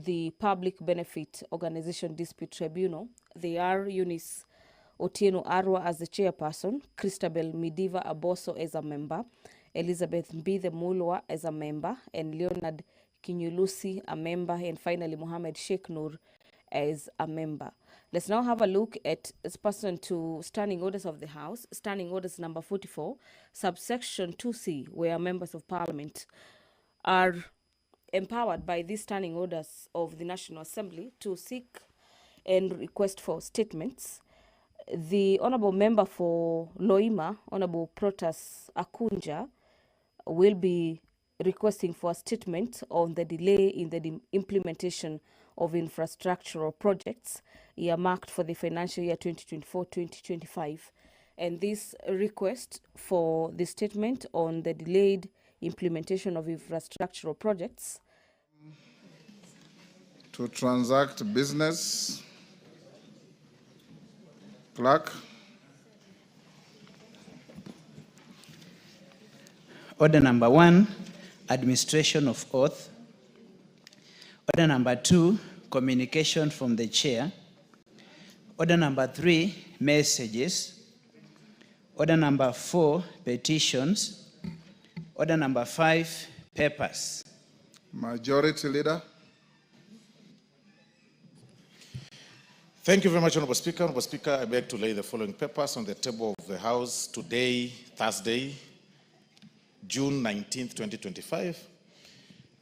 the Public Benefit Organization Dispute Tribunal. They are Eunice Otieno Arwa as the chairperson, Christabel Midiva Aboso as a member, Elizabeth Mbithe Mulwa as a member, and Leonard Kinyulusi a member, and finally Mohammed Sheikh Nur as a member. Let's now have a look at this person to Standing Orders of the House. Standing Orders number 44, subsection 2C, where members of Parliament are empowered by these standing orders of the National Assembly to seek and request for statements. The Honourable Member for Loima, Honourable Protas Akunja, will be requesting for a statement on the delay in the implementation of infrastructural projects earmarked for the financial year 2024-2025. And this request for the statement on the delayed implementation of infrastructural projects. To transact business. Clerk. Order number 1, administration of oath. Order number 2, communication from the chair. Order number 3, messages. Order number 4, petitions. Order number 5, papers. Majority Leader. Thank you very much, Honourable Speaker. Honourable Speaker, I beg to lay the following papers on the table of the House today, Thursday, June 19th, 2025.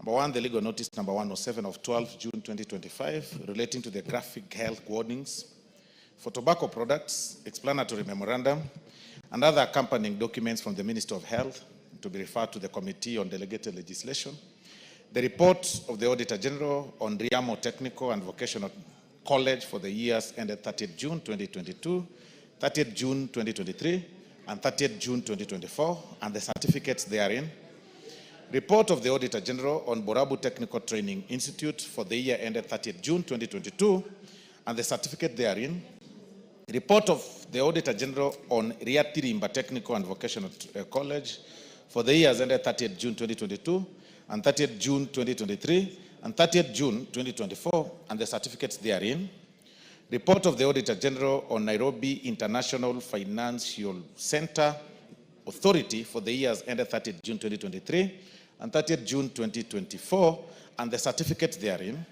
Number 1, the legal notice number 107 of 12 June 2025 relating to the graphic health warnings for tobacco products, explanatory memorandum, and other accompanying documents from the Minister of Health to be referred to the Committee on Delegated Legislation. The report of the Auditor General on Riamo Technical and Vocational College for the years ended 30th June 2022, 30th June 2023, and 30th June 2024, and the certificates therein. Report of the Auditor General on Borabu Technical Training Institute for the year ended 30th June 2022, and the certificate therein. Report of the Auditor General on Riatirimba Technical and Vocational College for the years ended 30th June 2022, and 30th June 2023, and 30th June 2024, and the certificates therein. Report of the Auditor General on Nairobi International Financial Center Authority for the years ended 30th June 2023 and 30th June 2024, and the certificates therein.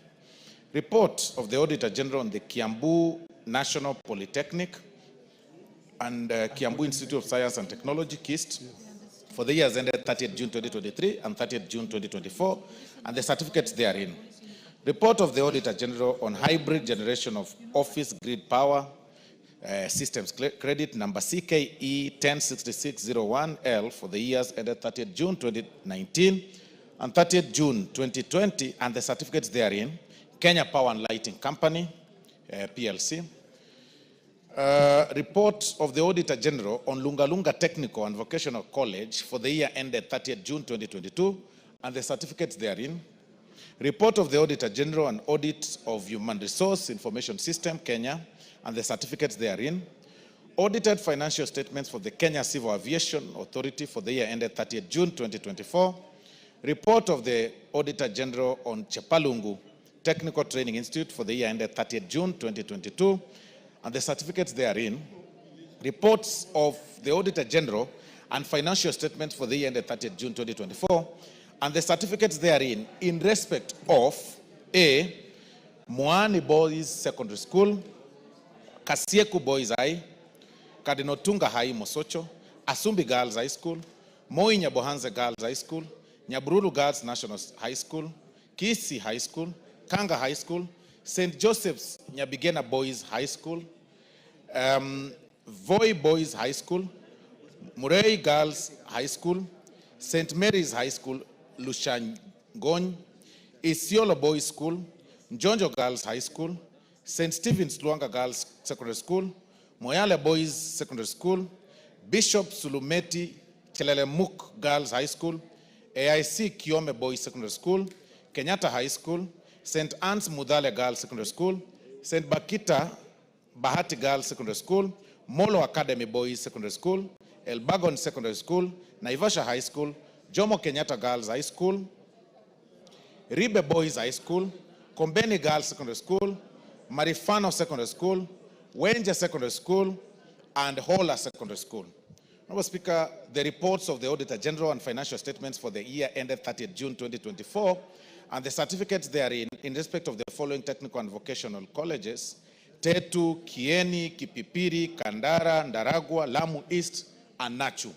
Report of the Auditor General on the Kiambu National Polytechnic and Kiambu Institute of Science and Technology, KIST, for the years ended 30th June 2023 and 30th June 2024, and the certificates therein. Report of the Auditor General on hybrid generation of office grid power systems credit number CKE 106601L for the years ended 30th June 2019 and 30th June 2020, and the certificates therein. Kenya Power and Lighting Company, PLC. Report of the Auditor General on Lunga Lunga Technical and Vocational College for the year ended 30th June 2022, and the certificates therein. Report of the Auditor General on audit of Human Resource Information System, Kenya, and the certificates therein. Audited financial statements for the Kenya Civil Aviation Authority for the year ended 30th June 2024. Report of the Auditor General on Chepalungu Technical Training Institute for the year ended 30th June 2022, and the certificates therein. Reports of the Auditor General and financial statements for the year ended 30th June 2024, and the certificates therein in respect of A. Moani Boys Secondary School, Kasieku Boys High, Kadinotunga High Mosocho, Asumbi Girls High School, Moi Nyabohanze Girls High School, Nyabururu Girls National High School, Kisi High School, Kanga High School, St. Joseph's Nyabigena Boys High School, Voi Boys High School, Murray Girls High School, St. Mary's High School, Lushangony, Isiolo Boys School, Njonjo Girls High School, St. Stephen's Luanga Girls Secondary School, Moyale Boys Secondary School, Bishop Sulumeti Chelelemuk Girls High School, AIC Kiome Boys Secondary School, Kenyatta High School, St. Anne's Mudale Girls Secondary School, St. Bakita Bahati Girls Secondary School, Molo Academy Boys Secondary School, Elbagon Secondary School, Naivasha High School, Jomo Kenyatta Girls High School, Ribe Boys High School, Kombeni Girls Secondary School, Marifano Secondary School, Wenje Secondary School, and Hola Secondary School. Honorable Speaker, the reports of the Auditor General and financial statements for the year ended 30th June 2024 and the certificates therein in respect of the following technical and vocational colleges: Tetu, Kieni, Kipipiri, Kandara, Ndaragwa, Lamu East, and Nachu.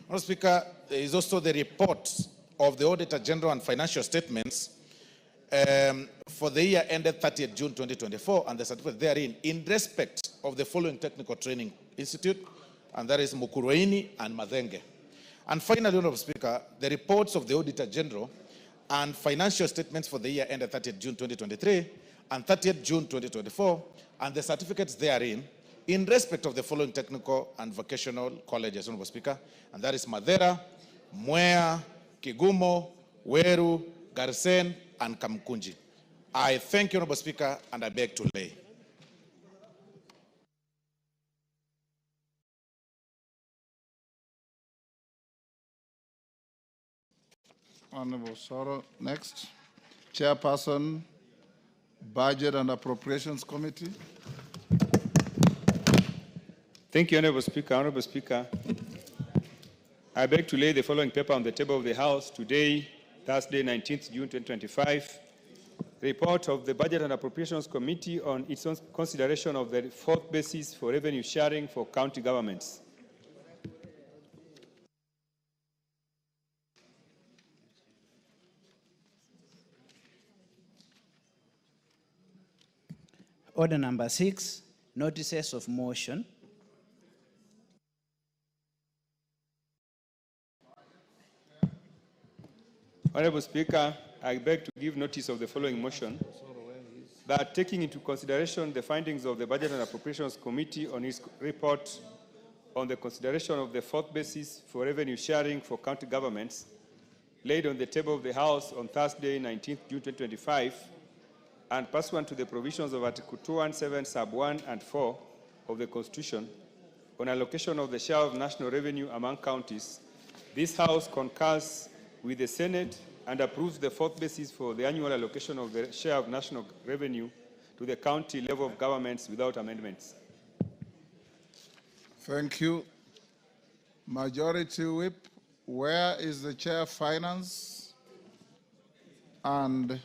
Honorable Speaker, there is also the report of the Auditor General and financial statements for the year ended 30th June 2024 and the certificate therein in respect of the following technical training institute, and that is Mukuruini and Madenge. And finally, Honorable Speaker, the reports of the Auditor General and financial statements for the year ended 30th June 2023 and 30th June 2024 and the certificates therein in respect of the following technical and vocational colleges, Honorable Speaker, and that is Madera, Mwea, Kigumo, Weru, Garsen, and Kamkunji. I thank you, Honorable Speaker, and I beg to lay. Honorable Soro. Next. Chairperson, Budget and Appropriations Committee. Thank you, Honorable Speaker. Honorable Speaker, I beg to lay the following paper on the table of the House today, Thursday, 19th June 2025. Report of the Budget and Appropriations Committee on its own consideration of the fourth basis for revenue sharing for county governments. Order number 6, notices of motion. Honorable Speaker, I beg to give notice of the following motion, that taking into consideration the findings of the Budget and Appropriations Committee on its report on the consideration of the fourth basis for revenue sharing for county governments, laid on the table of the House on Thursday, 19th June 2025, and pursuant to the provisions of Article 217, Sub 1 and 4 of the Constitution, on allocation of the share of national revenue among counties, this House concurs with the Senate and approves the fourth basis for the annual allocation of the share of national revenue to the county level of governments without amendments. Thank you. Majority Whip, where is the Chair of Finance and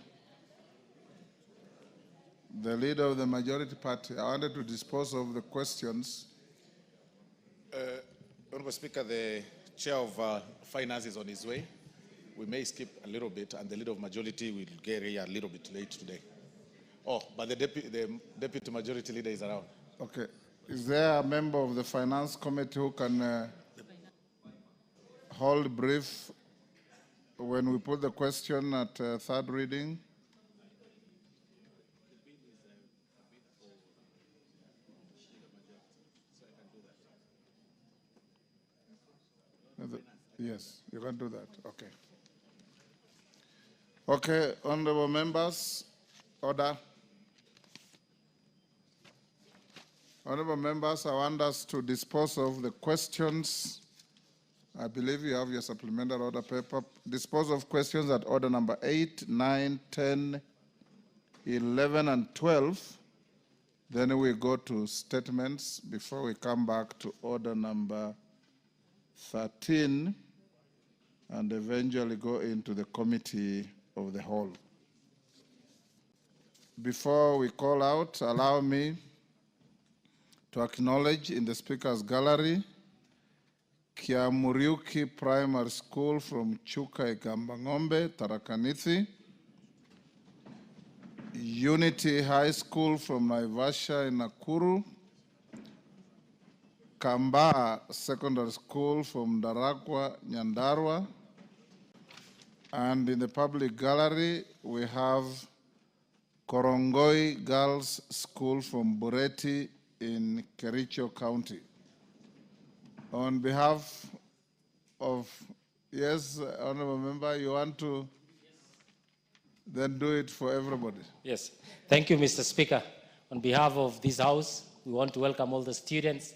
the leader of the majority party? I wanted to dispose of the questions. Honorable Speaker, the Chair of Finance is on his way. We may skip a little bit, and the leader of majority will get here a little bit late today. Oh, but the deputy majority leader is around. Okay. Is there a member of the Finance Committee who can hold brief when we put the question at third reading? Yes, you can do that. Okay. Okay, honorable members, order. Honorable members, I want us to dispose of the questions. I believe you have your supplemental order paper. Dispose of questions at order number 8, 9, 10, 11, and 12. Then we go to statements before we come back to order number 13 and eventually go into the committee of the whole. Before we call out, allow me to acknowledge in the speaker's gallery Kiamuriuki Primary School from Chuka Igambangombe, Tarakaniti, Unity High School from Naivasha in Nakuru, Kamba Secondary School from Ndaragwa, Nyandarua, and in the public gallery we have Korongoi Girls School from Bureti in Kericho County. On behalf of, yes, Honorable Member, you want to then do it for everybody? Yes. Thank you, Mr. Speaker. On behalf of this House, we want to welcome all the students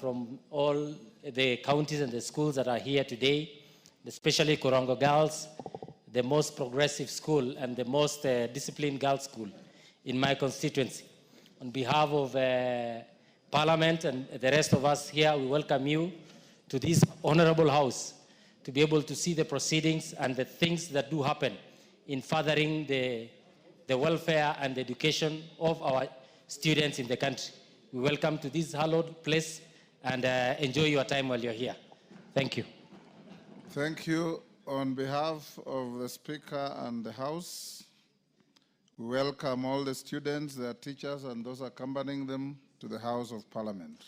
from all the counties and the schools that are here today, especially Korongo Girls, the most progressive school and the most disciplined girls' school in my constituency. On behalf of Parliament and the rest of us here, we welcome you to this honorable house to be able to see the proceedings and the things that do happen in furthering the welfare and the education of our students in the country. We welcome to this hallowed place and enjoy your time while you're here. Thank you. Thank you. On behalf of the Speaker and the House, we welcome all the students, their teachers, and those accompanying them to the House of Parliament.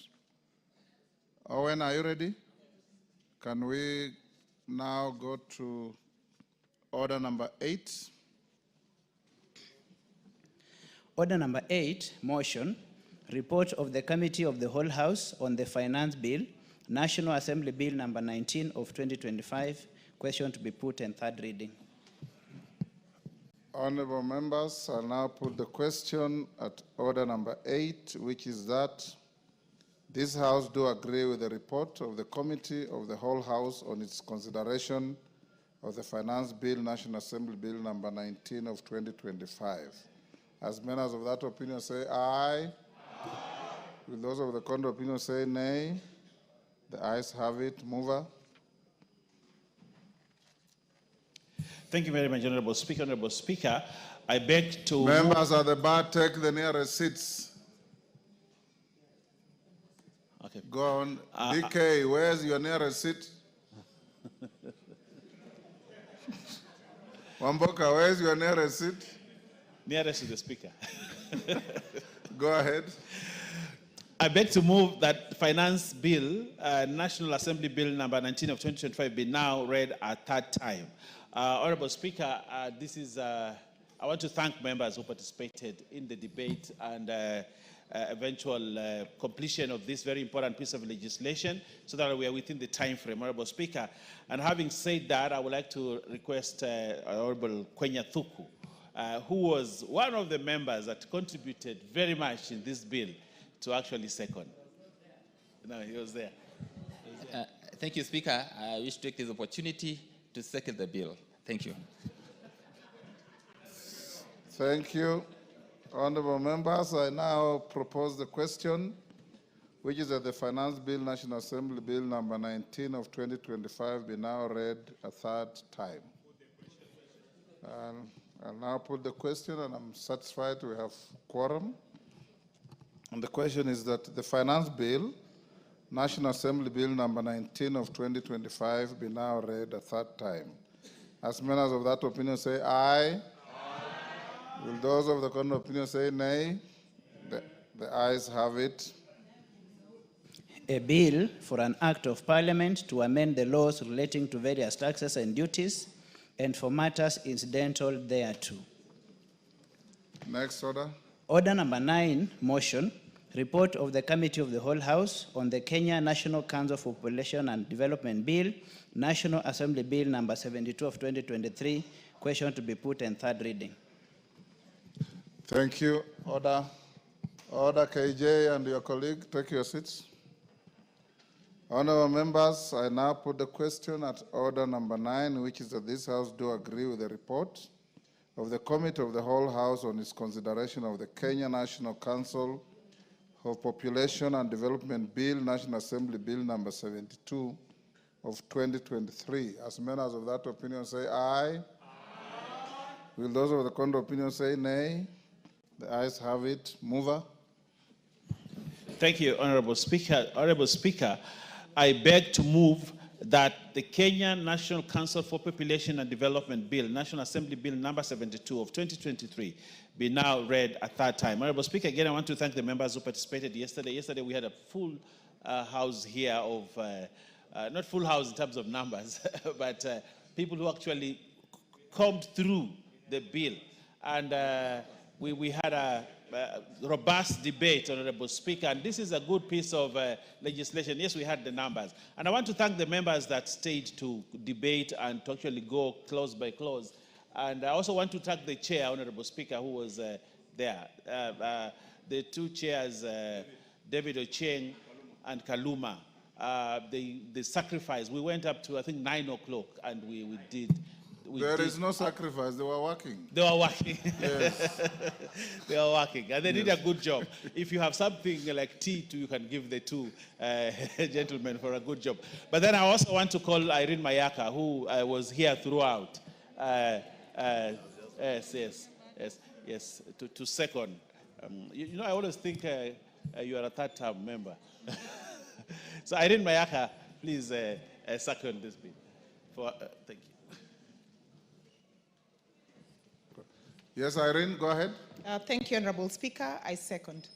Owen, are you ready? Can we now go to order number 8? Order number 8, motion, report of the Committee of the Whole House on the Finance Bill, National Assembly Bill number 19 of 2025, question to be put in third reading. Honorable members, I'll now put the question at order number 8, which is that this House do agree with the report of the Committee of the Whole House on its consideration of the Finance Bill, National Assembly Bill number 19 of 2025. As members of that opinion say aye. Aye. Will those of the contrary opinion say nay? The ayes have it. Mover. Thank you very much, Honorable Speaker. Honorable Speaker, I beg to... Members at the bar, take the nearest seats. Okay. Go on. DK, where's your nearest seat? Wamboka, where's your nearest seat? Nearest to the Speaker. Go ahead. I beg to move that Finance Bill, National Assembly Bill number 19 of 2025 be now read a third time. Honorable Speaker, I want to thank members who participated in the debate and eventual completion of this very important piece of legislation so that we are within the time frame, Honorable Speaker. And having said that, I would like to request Honorable Kwenya Thuku, who was one of the members that contributed very much in this bill, to actually second. No, he was there. Thank you, Speaker. I wish to take this opportunity to second the bill. Thank you. Thank you. Honorable members, I now propose the question, which is that the Finance Bill, National Assembly Bill number 19 of 2025 be now read a third time. I'll now put the question, and I'm satisfied we have quorum. And the question is that the Finance Bill, National Assembly Bill number 19 of 2025 be now read a third time. As members of that opinion say aye. Aye. Will those of the contrary opinion say nay? The ayes have it. A bill for an act of Parliament to amend the laws relating to various taxes and duties and for matters incidental thereto. Next order. Order number 9, motion, report of the Committee of the Whole House on the Kenya National Council for Population and Development Bill, National Assembly Bill number 72 of 2023, question to be put in third reading. Thank you. Order. Order, KJ and your colleague, take your seats. Honorable members, I now put the question at order number 9, which is that this House do agree with the report of the Committee of the Whole House on its consideration of the Kenya National Council of Population and Development Bill, National Assembly Bill number 72 of 2023. As members of that opinion say aye. Aye. Will those of the contrary opinion say nay? The ayes have it. Mover. Thank you, Honorable Speaker. Honorable Speaker, I beg to move that the Kenya National Council for Population and Development Bill, National Assembly Bill number 72 of 2023, be now read a third time. Honorable Speaker, again, I want to thank the members who participated yesterday. Yesterday, we had a full house here of, not full house in terms of numbers, but people who actually combed through the bill. And we had a robust debate, Honorable Speaker, and this is a good piece of legislation. Yes, we had the numbers. And I want to thank the members that stayed to debate and to actually go clause by clause. And I also want to thank the chair, Honorable Speaker, who was there. The two chairs, David Ocheng and Kaluma, the sacrifice. We went up to, I think, 9 o'clock, and we There is no sacrifice. They were working. They were working. Yes. They were working, and they did a good job. If you have something like tea, you can give the two gentlemen for a good job. But then I also want to call Irene Mayaka, who was here throughout. Yes, to second. You know, I always think you are a third-term member. So Irene Mayaka, please second this bill. Thank you. Yes, Irene, go ahead. Thank you, Honorable Speaker. I second.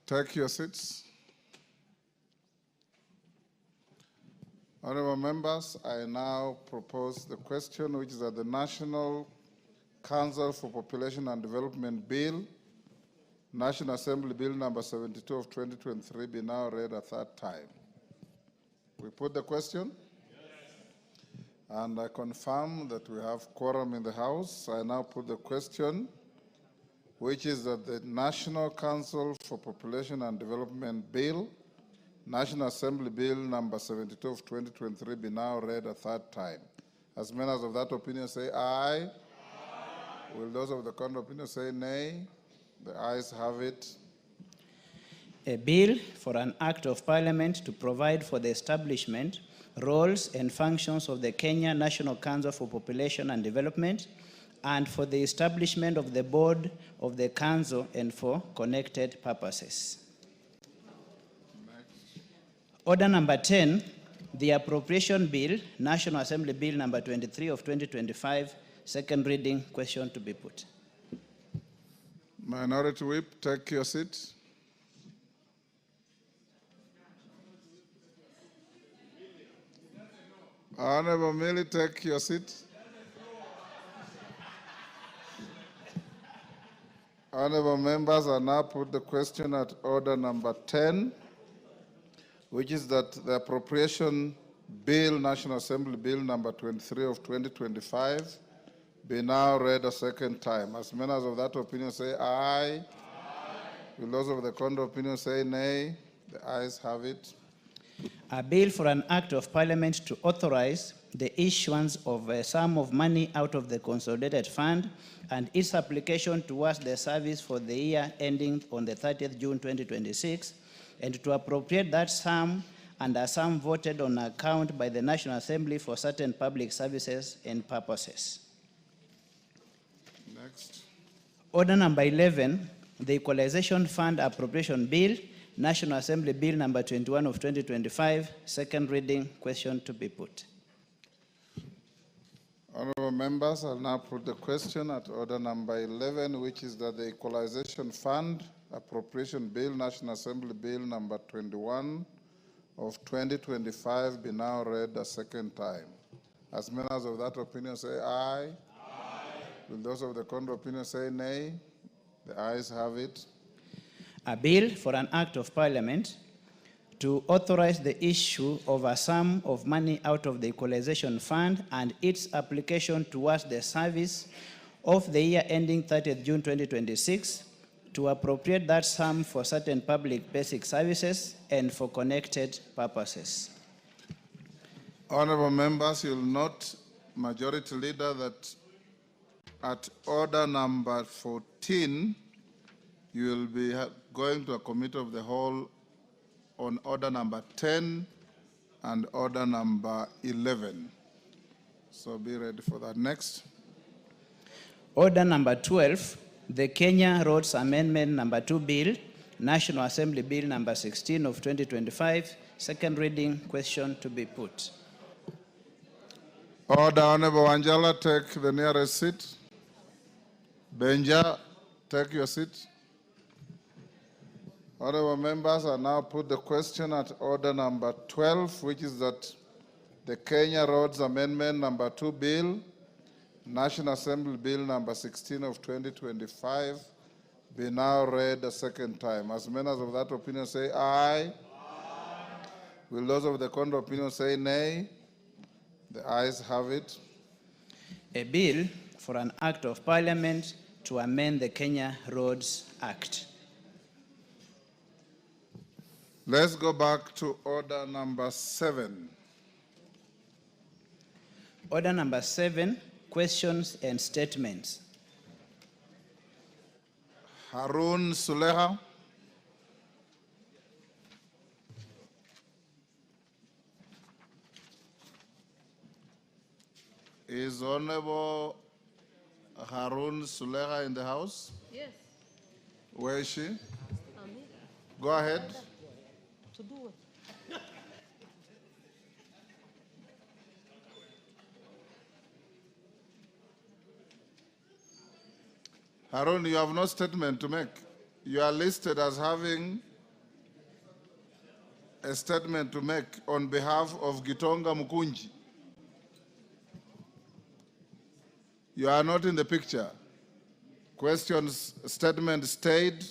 Take your seats. Honorable members, I now propose the question, which is that the National Council for Population and Development Bill, National Assembly Bill number 72 of 2023, be now read a third time. We put the question? And I confirm that we have quorum in the House. I now put the question, which is that the National Council for Population and Development Bill, National Assembly Bill number 72 of 2023, be now read a third time. As members of that opinion say aye. Aye. Will those of the contrary opinion say nay? The ayes have it. A bill for an act of parliament to provide for the establishment, roles and functions of the Kenya National Council for Population and Development, and for the establishment of the board of the council and for connected purposes. Next. Order number 10, the appropriation bill, National Assembly Bill number 23 of 2025, second reading, question to be put. Minority Whip, take your seat. Honorable Millie, take your seat. Honorable members, I now put the question at order number 10, which is that the appropriation bill, National Assembly Bill number 23 of 2025, be now read a second time. As members of that opinion say aye. Aye. Will those of the contrary opinion say nay? The ayes have it. A bill for an act of parliament to authorize the issuance of a sum of money out of the consolidated fund and its application towards the service for the year ending on the 30th June 2026, and to appropriate that sum and a sum voted on account by the National Assembly for certain public services and purposes. Next. Order number 11, the Equalization Fund Appropriation Bill, National Assembly Bill number 21 of 2025, second reading, question to be put. Honorable members, I'll now put the question at order number 11, which is that the Equalization Fund Appropriation Bill, National Assembly Bill number 21 of 2025, be now read a second time. As members of that opinion say aye. Aye. Will those of the contrary opinion say nay? The ayes have it. A bill for an act of parliament to authorize the issue of a sum of money out of the Equalization Fund and its application towards the service of the year ending 30th June 2026, to appropriate that sum for certain public basic services and for connected purposes. Honorable members, you'll note, Majority Leader, that at order number 14, you will be going to a committee of the whole on order number 10 and order number 11. So be ready for that. Next. Order number 12, the Kenya Roads Amendment number 2 Bill, National Assembly Bill number 16 of 2025, second reading, question to be put. Order, Honorable Wanjala, take the nearest seat. Benja, take your seat. Honorable members, I now put the question at order number 12, which is that the Kenya Roads Amendment number 2 Bill, National Assembly Bill number 16 of 2025, be now read a second time. As members of that opinion say aye. Aye. Will those of the contrary opinion say nay? The ayes have it. A bill for an act of parliament to amend the Kenya Roads Act. Let's go back to order number 7. Order number 7, questions and statements. Harun Suleha. Is Honorable Harun Suleha in the house? Yes. Where is she? I'm here. Go ahead. To do what? Harun, you have no statement to make. You are listed as having a statement to make on behalf of Gitonga Mukunji. You are not in the picture. Questions, statement stayed.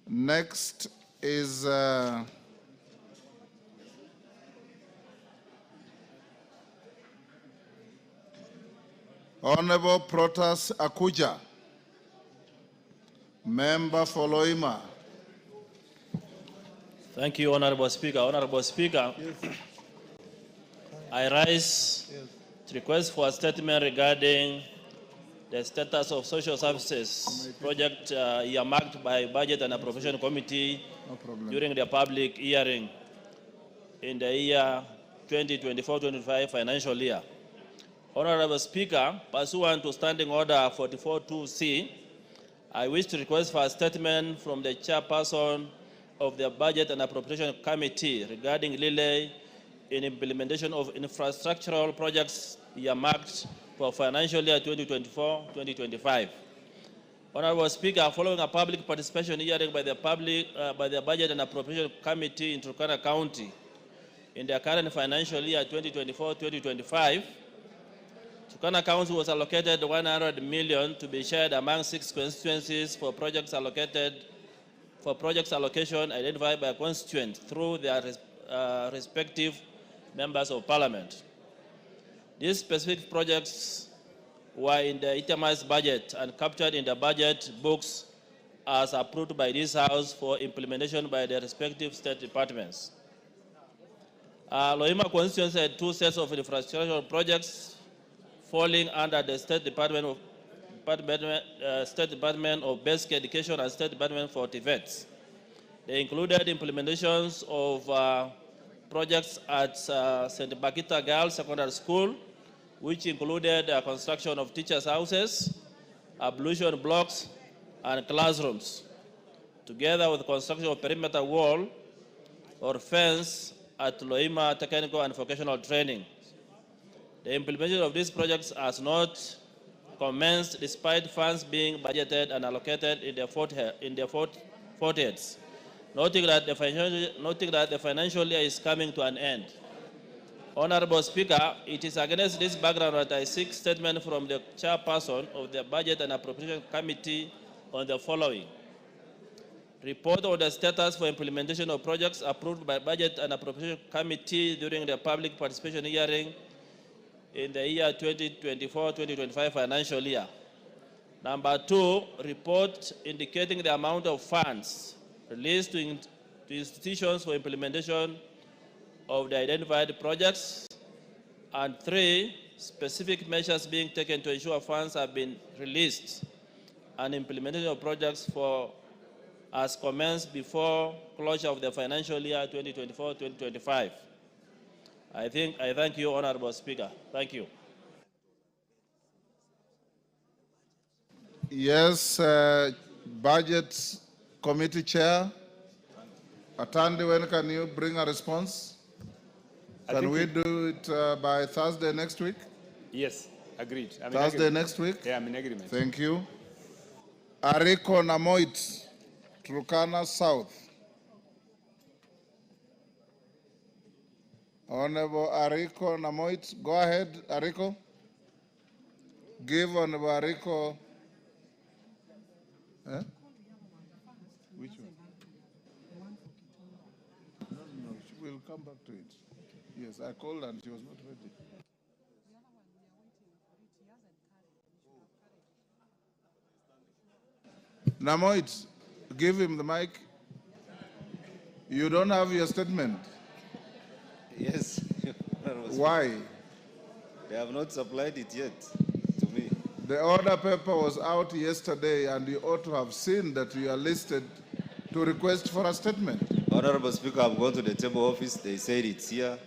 Next is Honorable Protas Akuja, member for Loima. Thank you, Honorable Speaker. Honorable Speaker, I rise to request for a statement regarding the status of social services project earmarked by Budget and Appropriation Committee during the public hearing in the year 2024-25 financial year. Honorable Speaker, pursuant to Standing Order 44.2c, I wish to request for a statement from the chairperson of the Budget and Appropriation Committee regarding delay in implementation of infrastructural projects earmarked for financial year 2024-2025. Honorable Speaker, following a public participation hearing by the Budget and Appropriation Committee in Turkana County in the current financial year 2024-2025, Turkana County was allocated 100 million to be shared among 6 constituencies for projects allocation identified by constituent through their respective members of parliament. These specific projects were in the itemized budget and captured in the budget books as approved by this House for implementation by the respective state departments. Loima constituency had 2 sets of infrastructural projects falling under the State Department of Basic Education and State Department for TVETs. They included implementations of projects at St. Bakita Girls Secondary School, which included construction of teachers' houses, ablution blocks, and classrooms, together with construction of perimeter wall or fence at Loima Technical and Vocational Training. The implementation of these projects has not commenced despite funds being budgeted and allocated in the fourth heads, noting that the financial year is coming to an end. Honorable Speaker, it is against this background that I seek statement from the chairperson of the Budget and Appropriation Committee on the following. Report on the status for implementation of projects approved by Budget and Appropriation Committee during the public participation hearing in the year 2024-2025 financial year. Number 2, report indicating the amount of funds released to institutions for implementation of the identified projects. And 3, specific measures being taken to ensure funds have been released and implementation of projects as commenced before closure of the financial year 2024-2025. I thank you, Honorable Speaker. Thank you. Yes, Budget Committee Chair, Atandi, when can you bring a response? Can we do it by Thursday next week? Yes, agreed. Thursday next week? Yeah, I'm in agreement. Thank you. Ariko Namoit, Turkana South. Honorable Ariko Namoit, go ahead, Ariko. Give Honorable Ariko. Which one? No, we'll come back to it. Yes, I called and she was not ready. Namoit, give him the mic. You don't have your statement. Yes. Why? They have not supplied it yet to me. The order paper was out yesterday, and you ought to have seen that you are listed to request for a statement. Honorable Speaker, I've gone to the table office. They said it's here.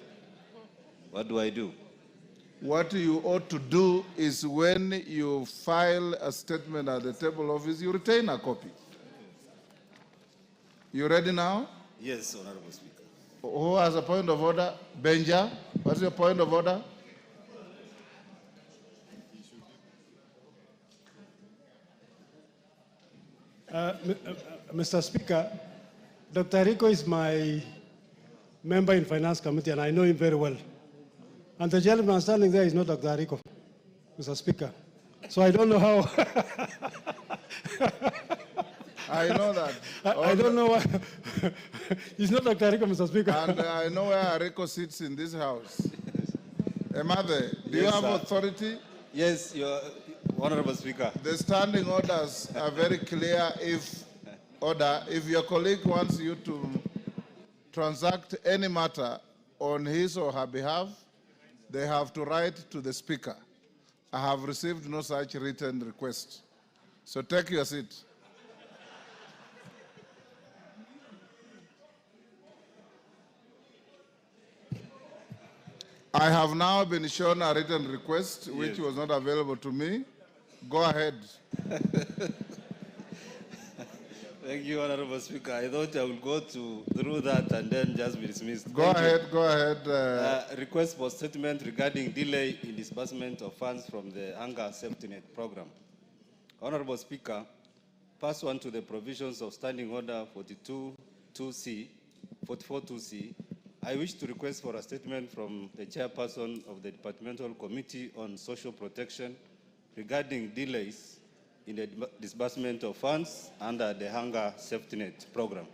What do I do? What you ought to do is when you file a statement at the table office, you retain a copy. You ready now? Yes, Honorable Speaker. Who has a point of order? Benja, what's your point of order? Mr. Speaker, Dr. Rico is my member in Finance Committee, and I know him very well. And the gentleman standing there is not Dr. Rico, Mr. Speaker. So I don't know how. I know that. I don't know why. He's not Dr. Rico, Mr. Speaker. And I know where Rico sits in this house. Emade, do you have authority? Yes, Your Honorable Speaker. The standing orders are very clear. If your colleague wants you to transact any matter on his or her behalf, they have to write to the Speaker. I have received no such written request. So take your seat. I have now been shown a written request which was not available to me. Go ahead. Thank you, Honorable Speaker. I thought I would go through that and then just be dismissed. Go ahead. Request for statement regarding delay in disbursement of funds from the Hunger Safety Net Program. Honorable Speaker, pursuant to the provisions of Standing Order 44.2c, I wish to request for a statement from the chairperson of the Departmental Committee on Social Protection regarding delays in the disbursement of funds under the Hunger Safety Net Program.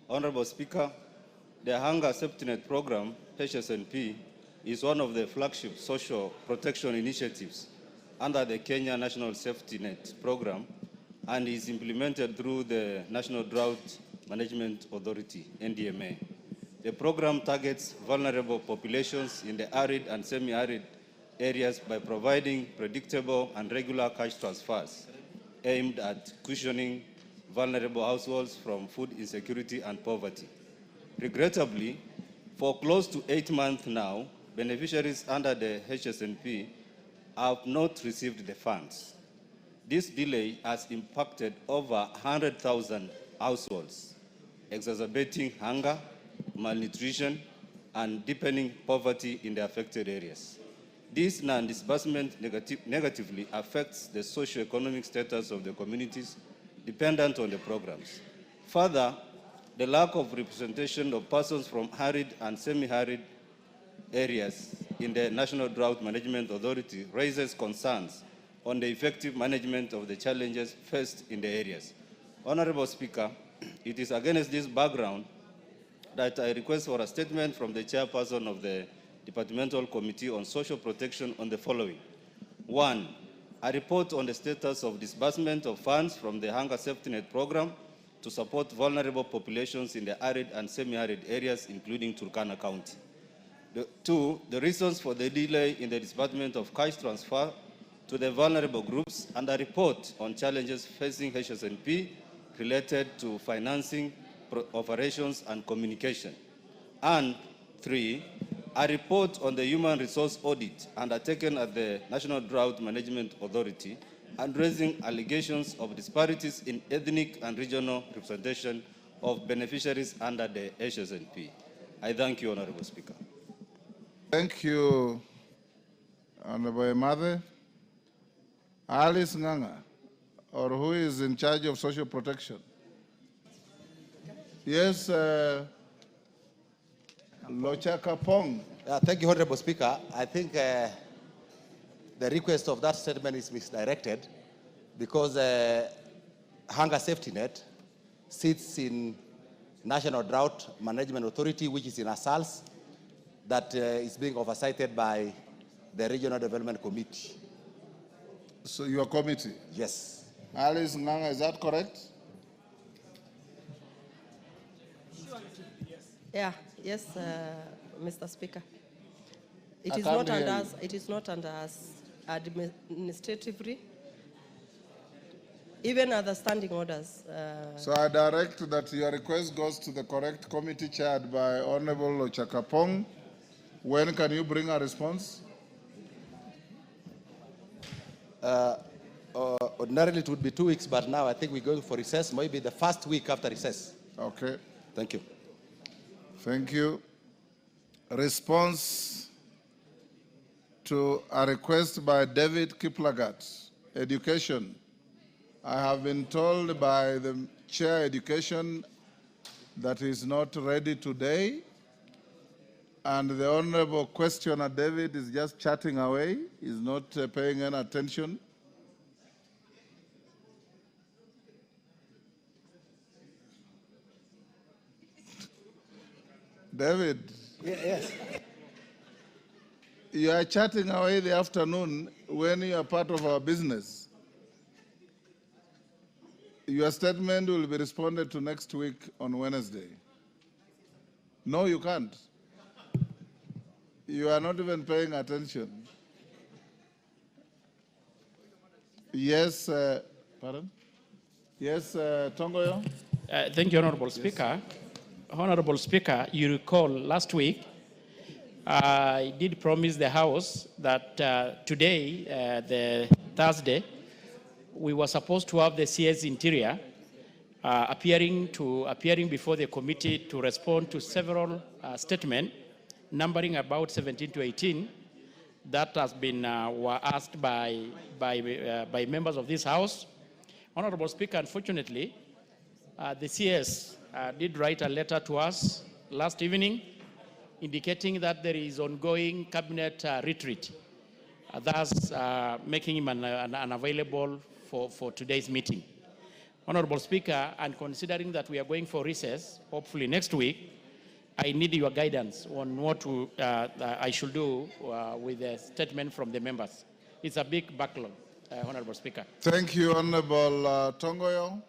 Honorable Speaker, the Hunger Safety Net Program, HSNP, is one of the flagship social protection initiatives under the Kenya National Safety Net Program and is implemented through the National Drought Management Authority, NDMA. The program targets vulnerable populations in the arid and semi-arid areas by providing predictable and regular cash transfers aimed at cushioning vulnerable households from food insecurity and poverty. Regrettably, for close to 8 months now, beneficiaries under the HSNP have not received the funds. This delay has impacted over 100,000 households, exacerbating hunger, malnutrition, and deepening poverty in the affected areas. This non-disbursement negatively affects the socio-economic status of the communities dependent on the programs. Further, the lack of representation of persons from arid and semi-arid areas in the National Drought Management Authority raises concerns on the effective management of the challenges faced in the areas. Honorable Speaker, it is against this background that I request for a statement from the chairperson of the Departmental Committee on Social Protection on the following. 1, a report on the status of disbursement of funds from the Hunger Safety Net Program to support vulnerable populations in the arid and semi-arid areas, including Turkana County. 2, the reasons for the delay in the disbursement of cash transfer to the vulnerable groups, and a report on challenges facing HSNP related to financing, operations, and communication. And 3, a report on the human resource audit undertaken at the National Drought Management Authority addressing allegations of disparities in ethnic and regional representation of beneficiaries under the HSNP. I thank you, Honorable Speaker. Thank you, Honorable Emade. Alice Nganga, or who is in charge of social protection? Yes, Lochaka Pong. Thank you, Honorable Speaker. I think the request of that statement is misdirected because Hunger Safety Net sits in National Drought Management Authority, which is in Asals, that is being oversighted by the Regional Development Committee. So your committee? Yes. Alice Nganga, is that correct? Yeah, yes, Mr. Speaker. It is not under us administratively. Even other standing orders. So I direct that your request goes to the correct committee chaired by Honorable Ochakapong. When can you bring a response? Ordinarily, it would be 2 weeks, but now I think we're going for recess, maybe the first week after recess. Okay. Thank you. Thank you. Response to a request by David Kiplagat, Education. I have been told by the Chair Education that he is not ready today, and the Honorable Questioner David is just chatting away. He's not paying any attention. David. Yes. You are chatting away the afternoon when you are part of our business. Your statement will be responded to next week on Wednesday. No, you can't. You are not even paying attention. Yes, pardon? Yes, Tongoyo? Thank you, Honorable Speaker. Honorable Speaker, you recall last week, I did promise the House that today, the Thursday, we were supposed to have the CS Interior appearing before the committee to respond to several statements numbering about 17 to 18 that has been were asked by members of this House. Honorable Speaker, unfortunately, the CS did write a letter to us last evening indicating that there is ongoing cabinet retreat, thus making him unavailable for today's meeting. Honorable Speaker, and considering that we are going for recess, hopefully next week, I need your guidance on what I should do with the statement from the members. It's a big backlog, Honorable Speaker. Thank you, Honorable Tongoyo.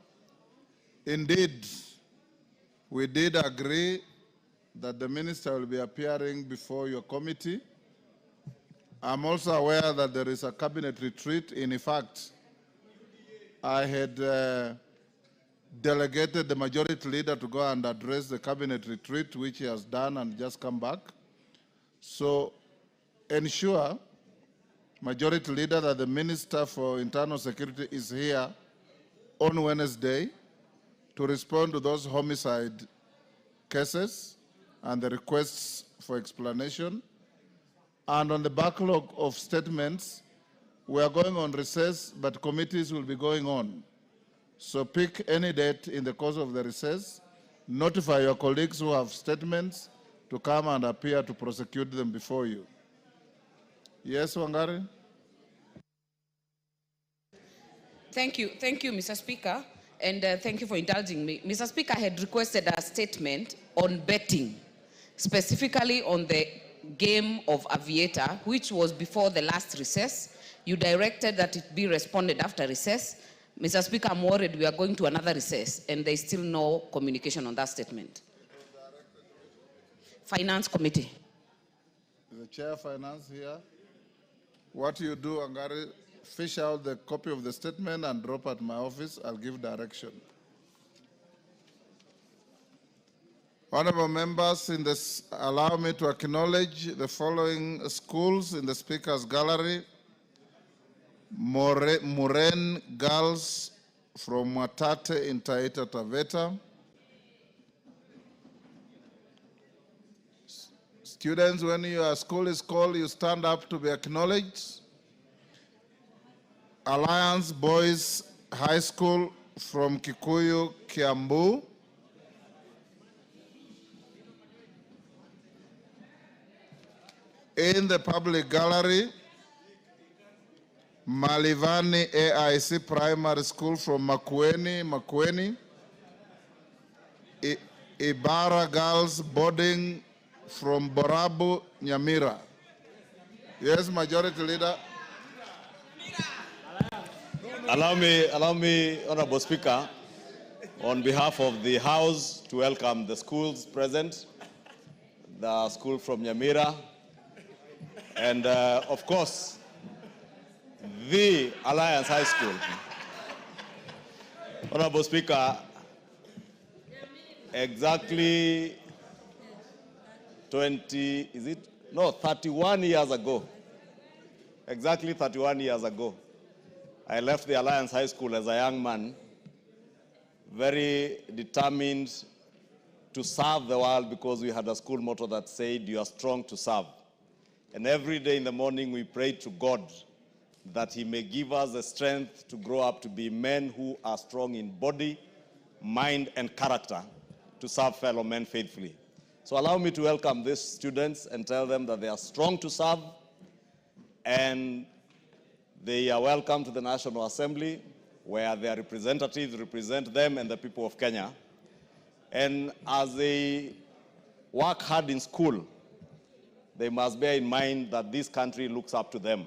Indeed, we did agree that the minister will be appearing before your committee. I'm also aware that there is a cabinet retreat. In fact, I had delegated the majority leader to go and address the cabinet retreat, which he has done and just come back. So ensure, majority leader, that the Minister for Internal Security is here on Wednesday to respond to those homicide cases and the requests for explanation. And on the backlog of statements, we are going on recess, but committees will be going on. So pick any date in the course of the recess, notify your colleagues who have statements to come and appear to prosecute them before you. Yes, Wangari? Thank you, Mr. Speaker, and thank you for indulging me. Mr. Speaker, I had requested a statement on betting, specifically on the game of Aviator, which was before the last recess. You directed that it be responded after recess. Mr. Speaker, I'm worried we are going to another recess, and there is still no communication on that statement. Finance Committee. Is the Chair of Finance here? What you do, Wangari, fish out the copy of the statement and drop at my office. I'll give direction. Honorable members, allow me to acknowledge the following schools in the Speaker's Gallery. Muren Girls from Mwatate in Taita Taveta. Students, when your school is called, you stand up to be acknowledged. Alliance Boys High School from Kikuyu, Kiambu. In the public gallery, Malivani AIC Primary School from Makueni. Ibara Girls Boarding from Borabu, Nyamira. Yes, Majority Leader. Allow me, Honorable Speaker, on behalf of the House, to welcome the schools present, the school from Nyamira, And of course, the Alliance High School. Honorable Speaker, exactly 31 years ago, exactly 31 years ago, I left the Alliance High School as a young man, very determined to serve the world, because we had a school motto that said, "You are strong to serve." And every day in the morning we prayed to God that he may give us the strength to grow up to be men who are strong in body, mind, and character to serve fellow men faithfully. So allow me to welcome these students and tell them that they are strong to serve, and they are welcome to the National Assembly, where their representatives represent them and the people of Kenya. And as they work hard in school, they must bear in mind that this country looks up to them,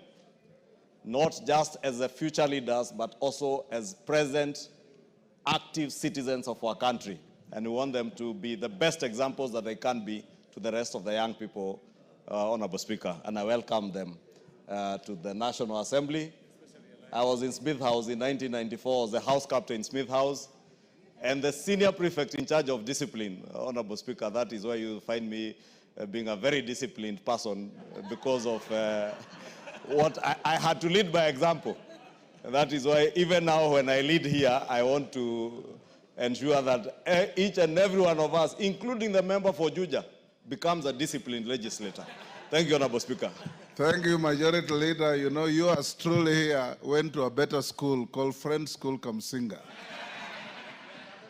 not just as the future leaders, but also as present, active citizens of our country. And we want them to be the best examples that they can be to the rest of the young people, Honorable Speaker. And I welcome them to the National Assembly. I was in Smith House in 1994, I was the House Captain in Smith House, and the senior prefect in charge of discipline, Honorable Speaker. That is why you find me being a very disciplined person, because of what I had to lead by example. And that is why even now when I lead here, I want to ensure that each and every one of us, including the member for Juja, becomes a disciplined legislator. Thank you, Honorable Speaker. Thank you, Majority Leader. You know, you as truly here went to a better school called Friends School Kamsinga.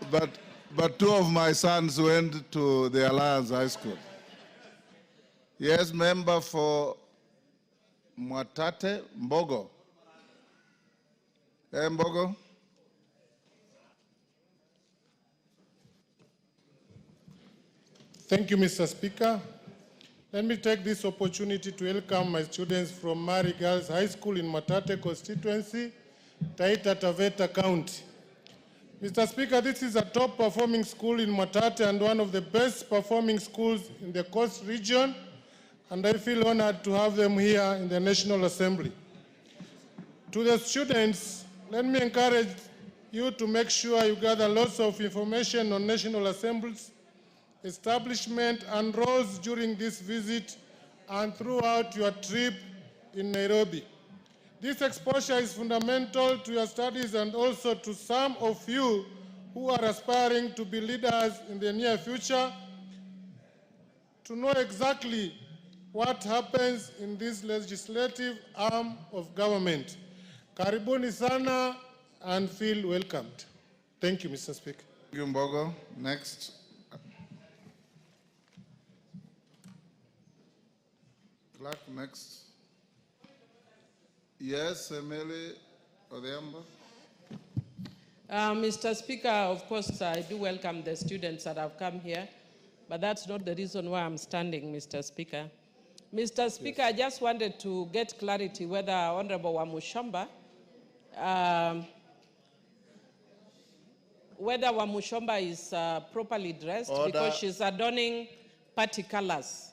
But two of my sons went to the Alliance High School. Yes, member for Mwatate Mbogo. Hey, Mbogo. Thank you, Mr. Speaker. Let me take this opportunity to welcome my students from Mari Girls High School in Mwatate constituency, Taita Taveta County. Mr. Speaker, this is a top-performing school in Mwatate and one of the best-performing schools in the Coast region, and I feel honored to have them here in the National Assembly. To the students, let me encourage you to make sure you gather lots of information on National Assembly's establishment and roles during this visit and throughout your trip in Nairobi. This exposure is fundamental to your studies and also to some of you who are aspiring to be leaders in the near future, to know exactly what happens in this legislative arm of government. Karibuni sana and feel welcomed. Thank you, Mr. Speaker. Thank you, Mbogo. Next. Clerk, next. Yes, Emily Odhiambo. Mr. Speaker, of course, I do welcome the students that have come here, but that's not the reason why I'm standing, Mr. Speaker. Mr. Speaker, yes. I just wanted to get clarity whether Honorable Wamushomba, is properly dressed. Order. Because she's adorning party colors.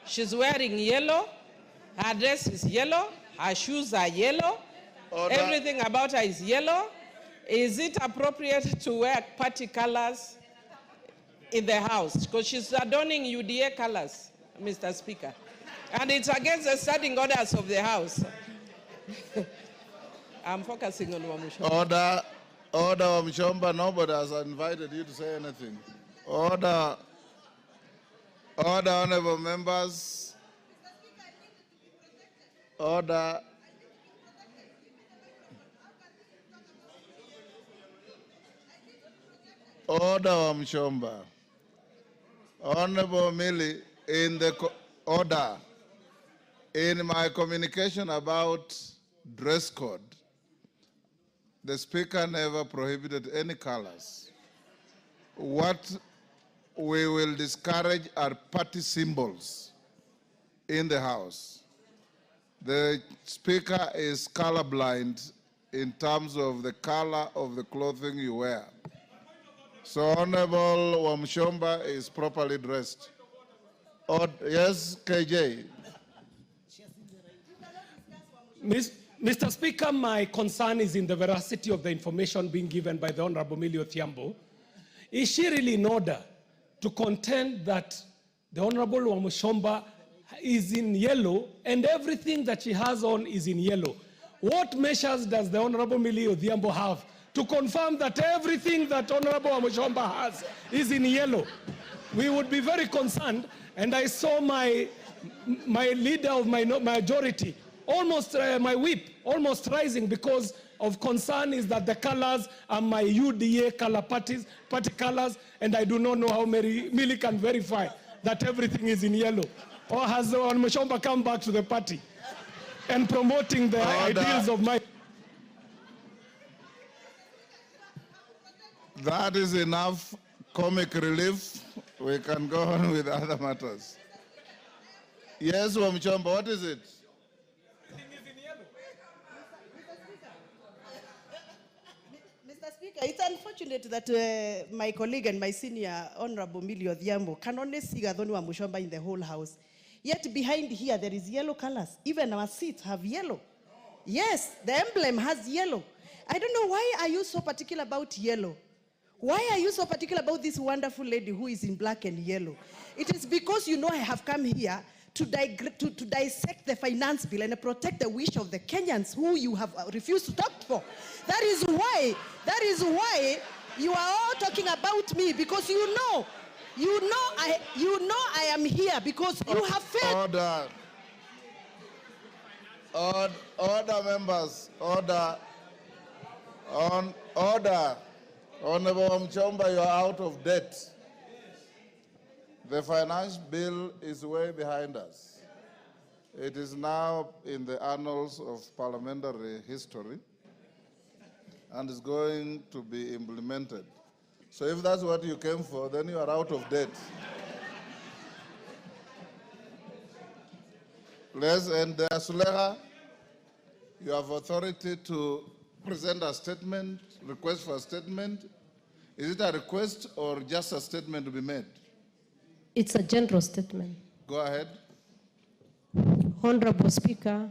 She's wearing yellow, her dress is yellow, her shoes are yellow, Order. Everything about her is yellow. Is it appropriate to wear party colors in the house? Because she's adorning UDA colors, Mr. Speaker. And it's against the standing orders of the House. I'm focusing on Wamushomba. Order, Wamushomba. Nobody has invited you to say anything. Order, honorable members. Order. Order, Wamushomba. Honorable Millie, in the order. In my communication about dress code, the Speaker never prohibited any colors. What we will discourage are party symbols in the House. The Speaker is colorblind in terms of the color of the clothing you wear. So Honorable Wamushomba is properly dressed. Yes, KJ. Mr. Speaker, my concern is in the veracity of the information being given by the Honorable Millie Odhiambo. Is she really in order to contend that the Honorable Wamuchomba is in yellow and everything that she has on is in yellow? What measures does the Honorable Millie Odhiambo have to confirm that everything that Honorable Wamuchomba has is in yellow? We would be very concerned, and I saw my leader of my majority, almost my whip, almost rising because of concern is that the colors are my UDA color party colors, and I do not know how Millie can verify that everything is in yellow. Or has Wamuchomba come back to the party and promoting the ideals of my... That is enough comic relief. We can go on with other matters. Yes, Wamuchomba, what is it? Mr. Speaker, it's unfortunate that my colleague and my senior Honorable Millie Odhiambo can only see Gathoni Wamuchomba in the whole house. Yet behind here there is yellow colors. Even our seats have yellow. Yes, the emblem has yellow. I don't know, why are you so particular about yellow? Why are you so particular about this wonderful lady who is in black and yellow? It is because you know I have come here to dissect the finance bill and protect the wish of the Kenyans who you have refused to talk for. That is why you are all talking about me, because you know I am here because you have failed. Order, members. Order. Order. Honorable Wamuchomba, you are out of debt. The finance bill is way behind us. It is now in the annals of parliamentary history and is going to be implemented. So if that's what you came for, then you are out of debt. Let's end there. Suleha, you have authority to present a statement, request for a statement. Is it a request or just a statement to be made? It's a general statement. Go ahead. Honorable Speaker,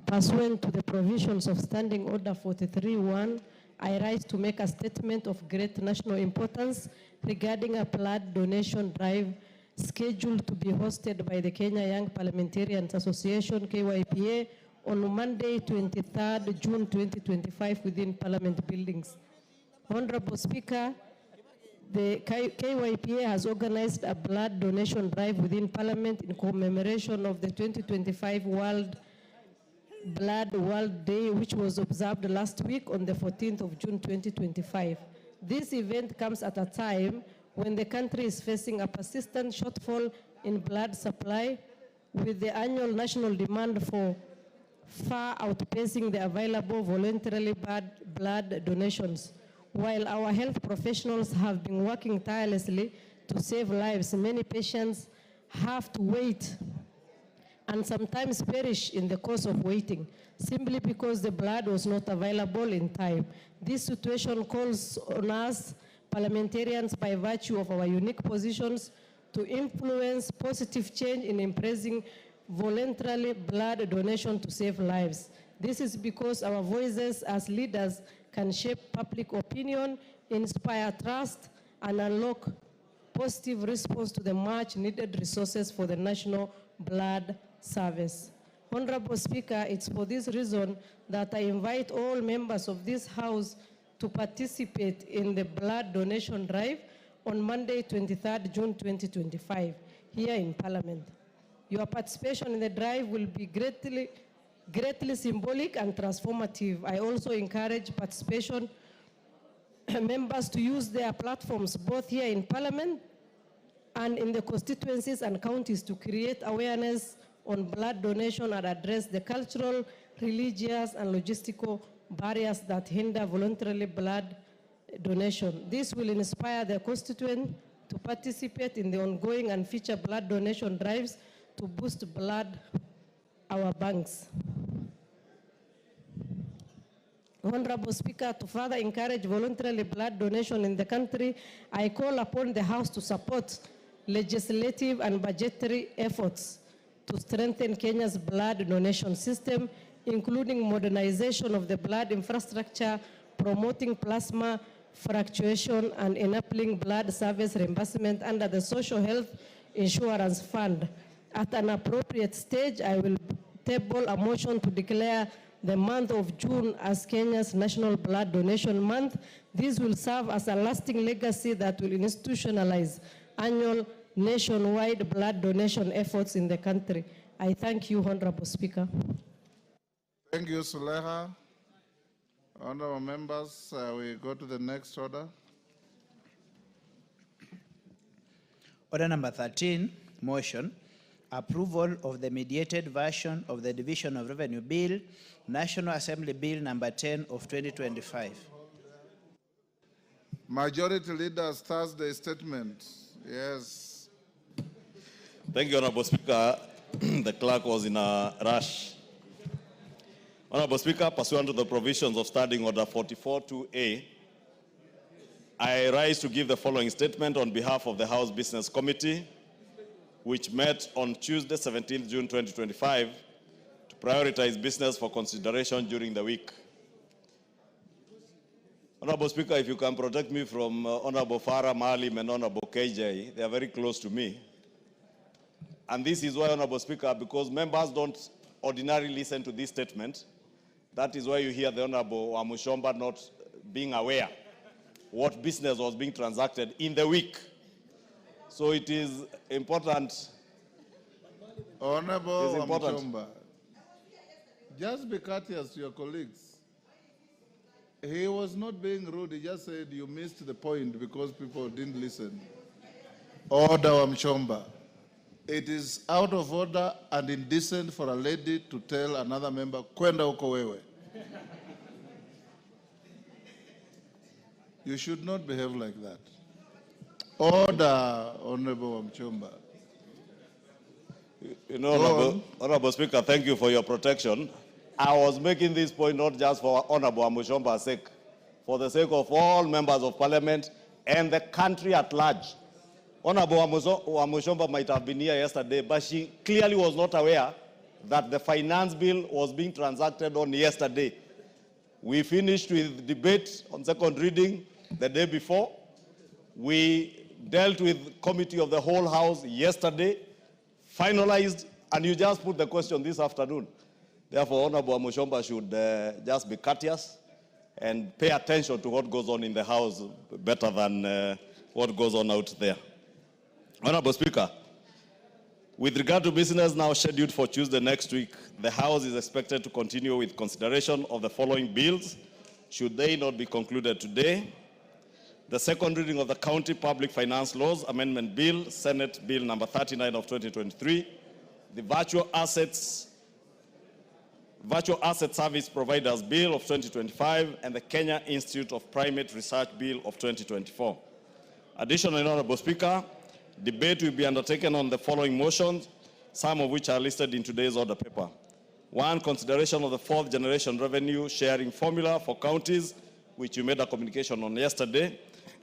pursuant to the provisions of Standing Order 43.1, I rise to make a statement of great national importance regarding a blood donation drive scheduled to be hosted by the Kenya Young Parliamentarians Association, KYPA, on Monday, 23rd June 2025 within Parliament buildings. Honorable Speaker, the KYPA has organized a blood donation drive within Parliament in commemoration of the 2025 World Day, which was observed last week on the 14th of June 2025. This event comes at a time when the country is facing a persistent shortfall in blood supply, with the annual national demand for far outpacing the available voluntarily blood donations. While our health professionals have been working tirelessly to save lives, many patients have to wait and sometimes perish in the course of waiting, simply because the blood was not available in time. This situation calls on us, parliamentarians, by virtue of our unique positions, to influence positive change in embracing voluntarily blood donation to save lives. This is because our voices as leaders can shape public opinion, inspire trust, and unlock positive response to the much needed resources for the national blood service. Honorable Speaker, it's for this reason that I invite all members of this House to participate in the blood donation drive on Monday, 23rd June 2025, here in Parliament. Your participation in the drive will be greatly symbolic and transformative. I also encourage participation members to use their platforms both here in Parliament and in the constituencies and counties to create awareness on blood donation and address the cultural, religious, and logistical barriers that hinder voluntarily blood donation. This will inspire the constituent to participate in the ongoing and future blood donation drives to boost our banks. Honorable Speaker, to further encourage voluntary blood donation in the country, I call upon the House to support legislative and budgetary efforts to strengthen Kenya's blood donation system, including modernization of the blood infrastructure, promoting plasma fluctuation, and enabling blood service reimbursement under the Social Health Insurance Fund. At an appropriate stage, I will table a motion to declare the month of June as Kenya's National Blood Donation Month. This will serve as a lasting legacy that will institutionalize annual nationwide blood donation efforts in the country. I thank you, Honorable Speaker. Thank you, Suleha. Honorable members, we go to the next order. Order number 13, motion, approval of the mediated version of the Division of Revenue Bill, National Assembly Bill number 10 of 2025. Majority Leader's Thursday statement. Yes. Thank you, Honorable Speaker. The clerk was in a rush. Honorable Speaker, pursuant to the provisions of Standing Order 44-2A, I rise to give the following statement on behalf of the House Business Committee, which met on Tuesday, 17 June 2025, to prioritize business for consideration during the week. Honorable Speaker, if you can protect me from Honorable Farah Maalim and Honorable KJ, they are very close to me. And this is why, Honorable Speaker, because members don't ordinarily listen to this statement, that is why you hear the Honorable Wamushomba not being aware what business was being transacted in the week. So it is important. Honorable Wamushomba, just be courteous to your colleagues. He was not being rude, he just said you missed the point because people didn't listen. Order, Wamushomba. It is out of order and indecent for a lady to tell another member, kwenda huko wewe. You should not behave like that. Order, Honorable Wamushomba. You know, Honorable Speaker, thank you for your protection. I was making this point not just for Honorable Wamushomba's sake, for the sake of all members of Parliament and the country at large. Honorable Wamushomba might have been here yesterday, but she clearly was not aware that the finance bill was being transacted on yesterday. We finished with debate on second reading the day before. We dealt with committee of the whole House yesterday, finalized, and you just put the question this afternoon. Therefore, Honorable Wamushomba should just be courteous and pay attention to what goes on in the House better than what goes on out there. Honorable Speaker, with regard to business now scheduled for Tuesday next week, the House is expected to continue with consideration of the following bills, should they not be concluded today. The second reading of the County Public Finance Laws Amendment Bill, Senate Bill number 39 of 2023, the Virtual Asset Service Providers Bill of 2025, and the Kenya Institute of Primate Research Bill of 2024. Additionally, Honorable Speaker, debate will be undertaken on the following motions, some of which are listed in today's order paper. 1, consideration of the fourth generation revenue sharing formula for counties, which you made a communication on yesterday.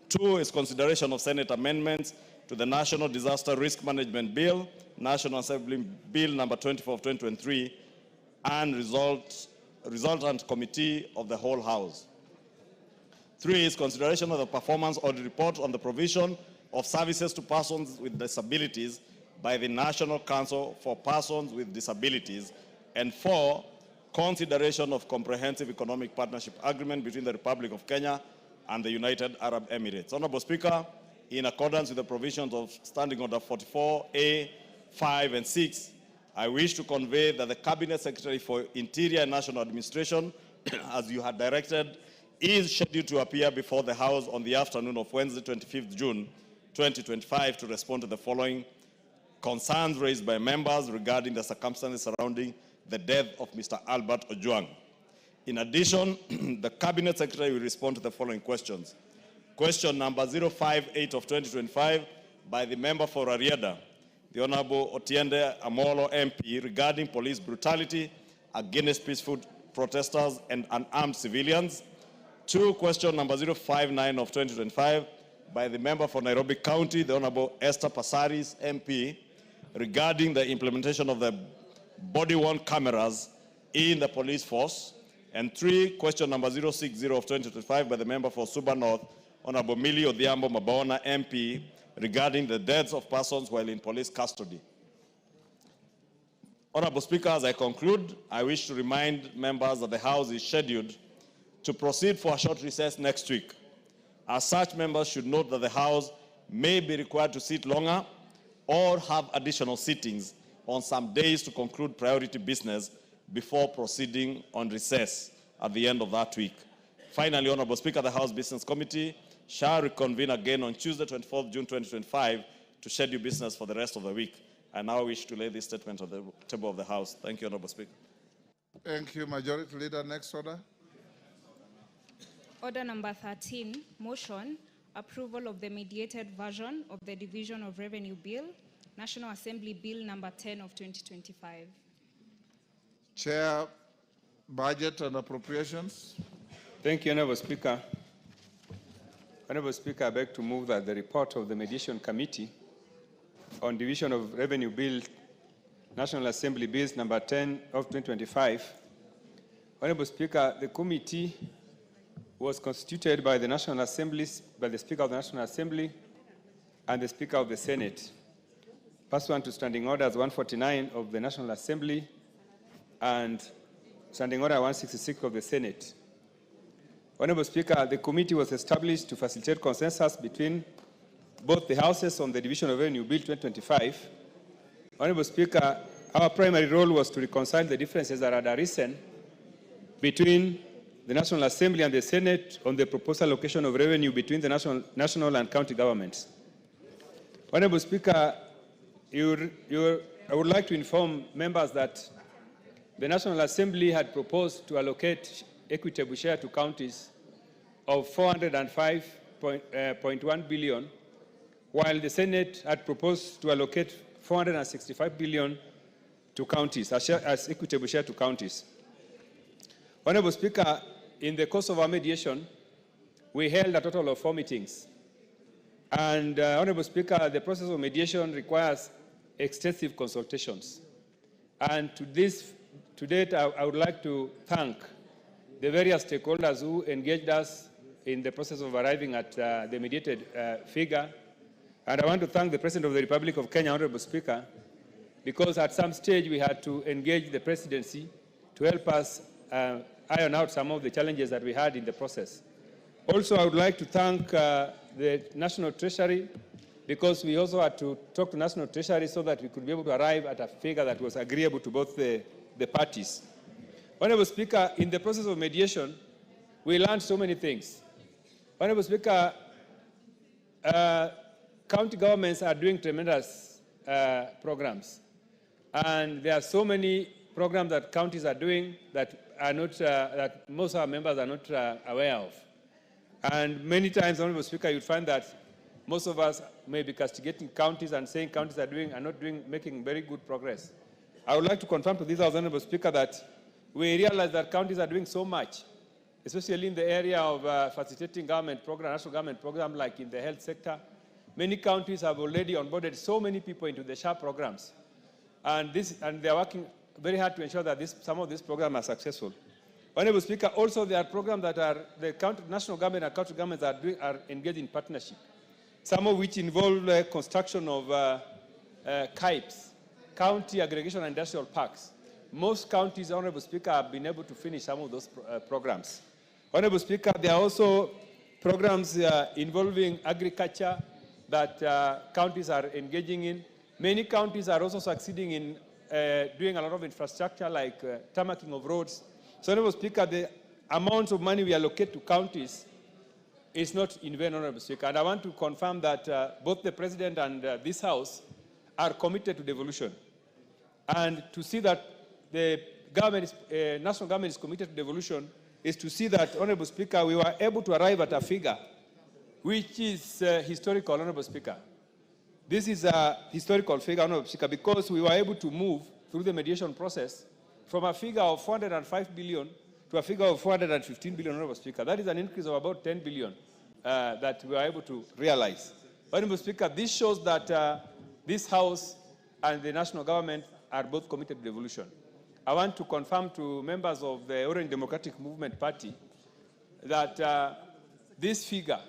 2 is consideration of Senate amendments to the National Disaster Risk Management Bill, National Assembly Bill number 24 of 2023, and resultant committee of the whole House. 3 is consideration of the performance audit report on the provision of services to persons with disabilities by the National Council for Persons with Disabilities. And 4, consideration of comprehensive economic partnership agreement between the Republic of Kenya and the United Arab Emirates. Honorable Speaker, in accordance with the provisions of Standing Order 44A, 5, and 6, I wish to convey that the Cabinet Secretary for Interior and National Administration, as you had directed, is scheduled to appear before the House on the afternoon of Wednesday, 25th June, 2025, to respond to the following concerns raised by members regarding the circumstances surrounding the death of Mr. Albert Ojwang. In addition, the Cabinet Secretary will respond to the following questions. Question number 058 of 2025 by the member for Ariada, the Honorable Otiende Amolo MP, regarding police brutality against peaceful protesters and unarmed civilians. 2, question number 059 of 2025 by the member for Nairobi County, the Honorable Esther Passaris MP, regarding the implementation of the body-worn cameras in the police force. And 3, question number 060 of 2025 by the member for Suba North, Honorable Millie Odhiambo Mabona, MP, regarding the deaths of persons while in police custody. Honorable Speaker, as I conclude, I wish to remind members that the House is scheduled to proceed for a short recess next week. As such, members should note that the House may be required to sit longer or have additional sittings on some days to conclude priority business before proceeding on recess at the end of that week. Finally, Honorable Speaker, the House Business Committee shall reconvene again on Tuesday, 24th June 2025 to schedule business for the rest of the week. I now wish to lay this statement on the table of the House. Thank you, Honorable Speaker. Thank you, Majority Leader. Next order. Order number 13, motion, approval of the mediated version of the Division of Revenue Bill, National Assembly Bill number 10 of 2025. Chair, Budget and Appropriations. Thank you, Honorable Speaker. Honorable Speaker, I beg to move that the report of the Mediation Committee on Division of Revenue Bill, National Assembly Bills number 10 of 2025. Honorable Speaker, the committee was constituted by the National Assembly, by the Speaker of the National Assembly and the Speaker of the Senate, pursuant to Standing Orders 149 of the National Assembly and Standing Order 166 of the Senate. Honorable Speaker, the committee was established to facilitate consensus between both the houses on the Division of Revenue Bill 2025. Honorable Speaker, our primary role was to reconcile the differences that had arisen between the National Assembly and the Senate on the proposed allocation of revenue between the national and county governments. Honorable Speaker, I would like to inform members that the National Assembly had proposed to allocate equitable share to counties of 405.1 billion, while the Senate had proposed to allocate 465 billion to counties, as equitable share to counties. Honorable Speaker, in the course of our mediation, we held a total of 4 meetings. And Honorable Speaker, the process of mediation requires extensive consultations. And to date, I would like to thank the various stakeholders who engaged us in the process of arriving at the mediated figure. And I want to thank the President of the Republic of Kenya, Honorable Speaker, because at some stage we had to engage the presidency to help us iron out some of the challenges that we had in the process. Also, I would like to thank the National Treasury, because we also had to talk to National Treasury so that we could be able to arrive at a figure that was agreeable to both the parties. Honorable Speaker, in the process of mediation, we learned so many things. Honorable Speaker, county governments are doing tremendous programs. And there are so many programs that counties are doing that are not, that most of our members are not aware of. And many times, Honorable Speaker, you'll find that most of us may be castigating counties and saying counties are not making very good progress. I would like to confirm to this House, Honorable Speaker, that we realize that counties are doing so much, especially in the area of facilitating government program, national government program, like in the health sector. Many counties have already onboarded so many people into the SHA programs. And they are working very hard to ensure that some of these programs are successful. Honorable Speaker, also there are programs that the national government and county governments are engaged in partnership, some of which involve construction of CAIPs, County Aggregation and Industrial Parks. Most counties, Honorable Speaker, have been able to finish some of those programs. Honorable Speaker, there are also programs involving agriculture that counties are engaging in. Many counties are also succeeding in doing a lot of infrastructure like tarmacking of roads. So, Honorable Speaker, the amount of money we allocate to counties is not in vain, Honorable Speaker. And I want to confirm that both the President and this House are committed to devolution. And to see that the national government is committed to devolution is to see that, Honorable Speaker, we were able to arrive at a figure which is historical, Honorable Speaker. This is a historical figure, Honorable Speaker, because we were able to move through the mediation process from a figure of 405 billion to a figure of 415 billion, Honorable Speaker. That is an increase of about 10 billion that we were able to realize. Honorable Speaker, this shows that this House and the national government are both committed to devolution. I want to confirm to members of the Orange Democratic Movement Party that this figure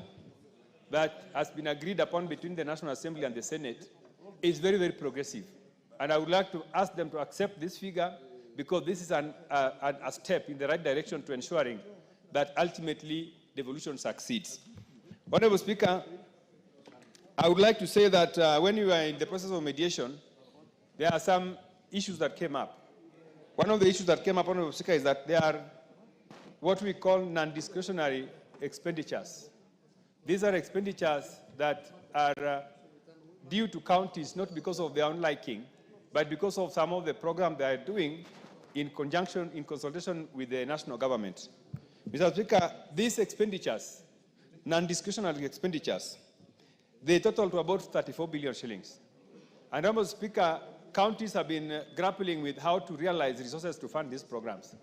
that has been agreed upon between the National Assembly and the Senate is very, very progressive. And I would like to ask them to accept this figure because this is a step in the right direction to ensuring that ultimately devolution succeeds. Honorable Speaker, I would like to say that when we were in the process of mediation, there are some issues that came up. One of the issues that came up, Honorable Speaker, is that there are what we call non-discretionary expenditures. These are expenditures that are due to counties not because of their own liking, but because of some of the programs they are doing in consultation with the national government. Mr. Speaker, these expenditures, non-discretionary expenditures, they total to about 34 billion shillings. And Honorable Speaker, counties have been grappling with how to realize resources to fund these programs.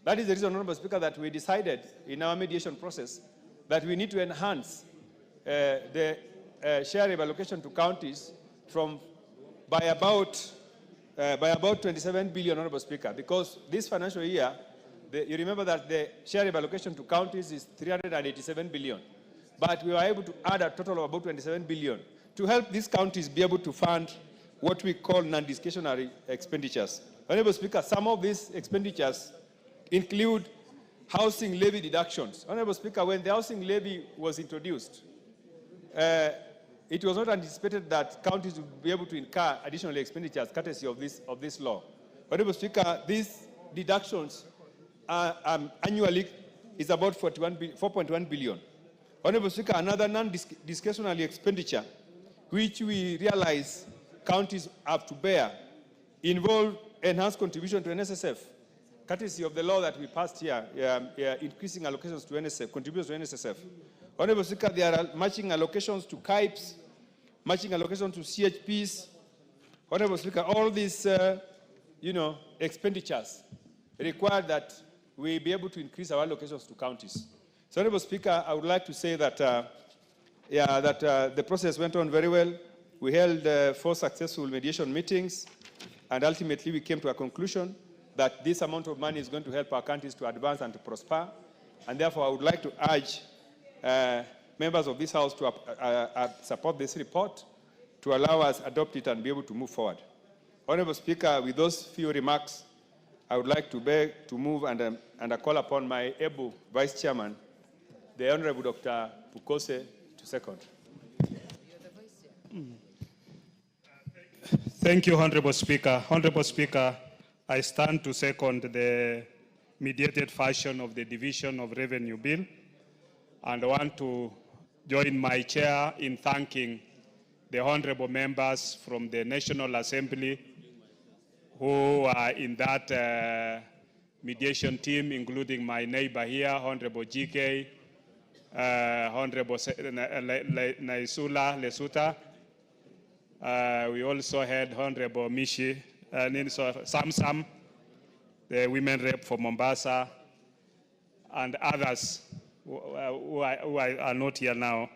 That is the reason, Honorable Speaker, that we decided in our mediation process that we need to enhance the share of allocation to counties by about 27 billion, Honorable Speaker, because this financial year, you remember that the share of allocation to counties is 387 billion. But we were able to add a total of about 27 billion to help these counties be able to fund what we call non-discretionary expenditures. Honorable Speaker, some of these expenditures include housing levy deductions. Honorable Speaker, when the housing levy was introduced, it was not anticipated that counties would be able to incur additional expenditures courtesy of this law. Honorable Speaker, these deductions annually is about 4.1 billion. Honorable Speaker, another non-discretionary expenditure which we realize counties have to bear involve enhanced contribution to NSSF, courtesy of the law that we passed here, increasing allocations to NSSF, contributions to NSSF. Honorable Speaker, there are matching allocations to KIPES, matching allocations to CHPs. Honorable Speaker, all these expenditures require that we be able to increase our allocations to counties. So, Honorable Speaker, I would like to say that, the process went on very well. We held 4 successful mediation meetings, and ultimately we came to a conclusion that this amount of money is going to help our countries to advance and to prosper. And therefore, I would like to urge members of this House to support this report to allow us to adopt it and be able to move forward. Honorable Speaker, with those few remarks, I would like to beg to move and I call upon my able Vice Chairman, the Honorable Dr. Pukose, to second. Thank you, Honorable Speaker. Honorable Speaker, I stand to second the mediated version of the Division of Revenue Bill, and I want to join my chair in thanking the honorable members from the National Assembly who are in that mediation team, including my neighbor here, Honorable GK, Honorable Naisula Lesuta. We also had Honorable Mishi, Samsam, the women rep for Mombasa, and others who are not here now.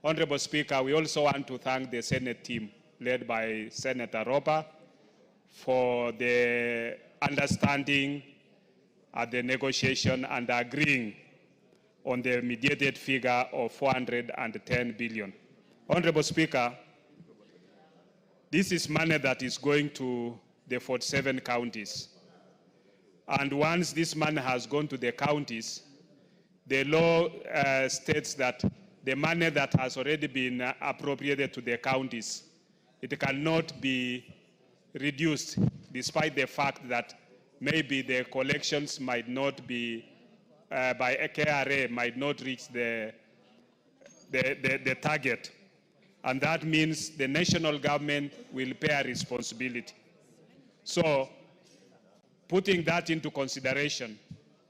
Honorable Speaker, we also want to thank the Senate team led by Senator Roper for the understanding at the negotiation and agreeing on the mediated figure of 410 billion. Honorable Speaker, this is money that is going to the 47 counties. And once this money has gone to the counties, the law states that the money that has already been appropriated to the counties, it cannot be reduced, despite the fact that maybe the collections might not be, by a KRA, might not reach the target. And that means the national government will bear responsibility. So, putting that into consideration,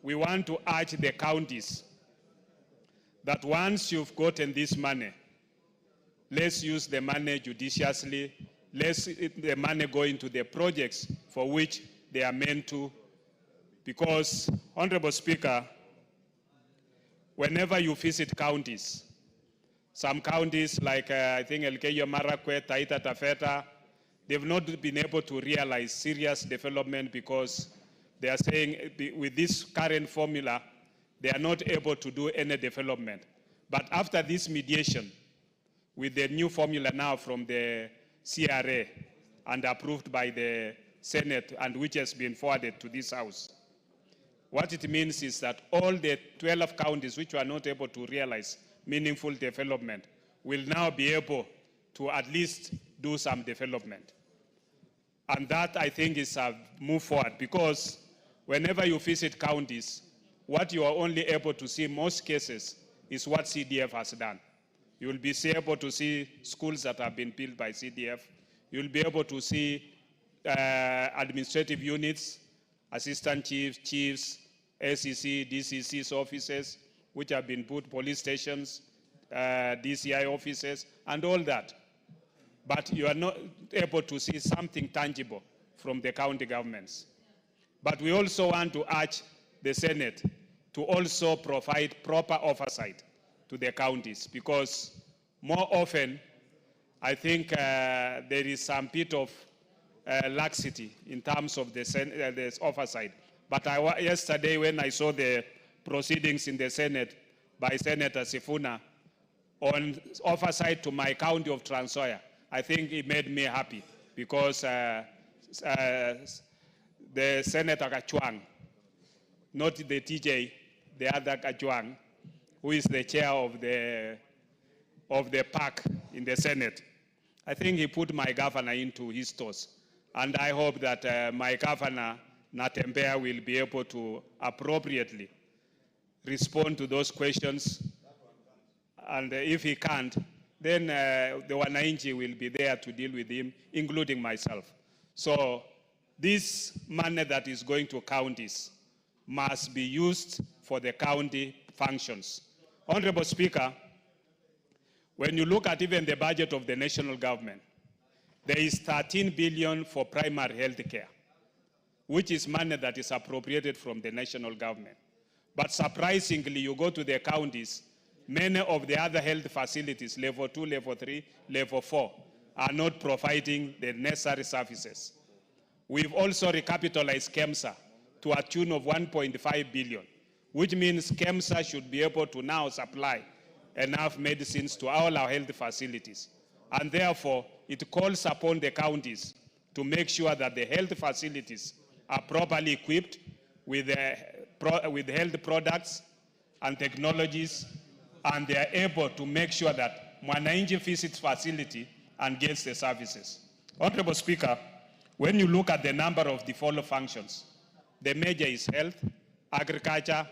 we want to urge the counties that once you've gotten this money, let's use the money judiciously. Let's the money go into the projects for which they are meant to. Because, Honorable Speaker, whenever you visit counties, some counties like I think Elgeyo Marakwet, Taita Taveta, they've not been able to realize serious development because they are saying with this current formula, they are not able to do any development. But after this mediation, with the new formula now from the CRA and approved by the Senate and which has been forwarded to this House, what it means is that all the 12 counties which were not able to realize meaningful development will now be able to at least do some development. And that, I think, is a move forward, because whenever you visit counties, what you are only able to see in most cases is what CDF has done. You will be able to see schools that have been built by CDF. You will be able to see administrative units, assistant chiefs, chiefs, SEC, DCC's offices, which have been put, police stations, DCI offices, and all that. But you are not able to see something tangible from the county governments. But we also want to urge the Senate to also provide proper oversight to the counties, because more often, I think there is some bit of laxity in terms of the oversight. But yesterday, when I saw the proceedings in the Senate by Senator Sifuna on oversight to my county of Trans-Nzoia, I think it made me happy, because the Senator Kachwang, not the TJ, the other Kachwang, who is the chair of the PAC in the Senate, I think he put my governor into his toes. And I hope that my governor, Natembea, will be able to appropriately respond to those questions. And if he can't, then the Wananchi will be there to deal with him, including myself. So this money that is going to counties must be used for the county functions. Honorable Speaker, when you look at even the budget of the national government, there is 13 billion for primary health care, which is money that is appropriated from the national government. But surprisingly, you go to the counties, many of the other health facilities, level 2, level 3, level 4, are not providing the necessary services. We've also recapitalized KEMSA to a tune of 1.5 billion, which means KEMSA should be able to now supply enough medicines to all our health facilities. And therefore, it calls upon the counties to make sure that the health facilities are properly equipped with health products and technologies, and they are able to make sure that Mwananchi visits facility and gets the services. Honorable Speaker, when you look at the number of the follow functions, the major is health, agriculture,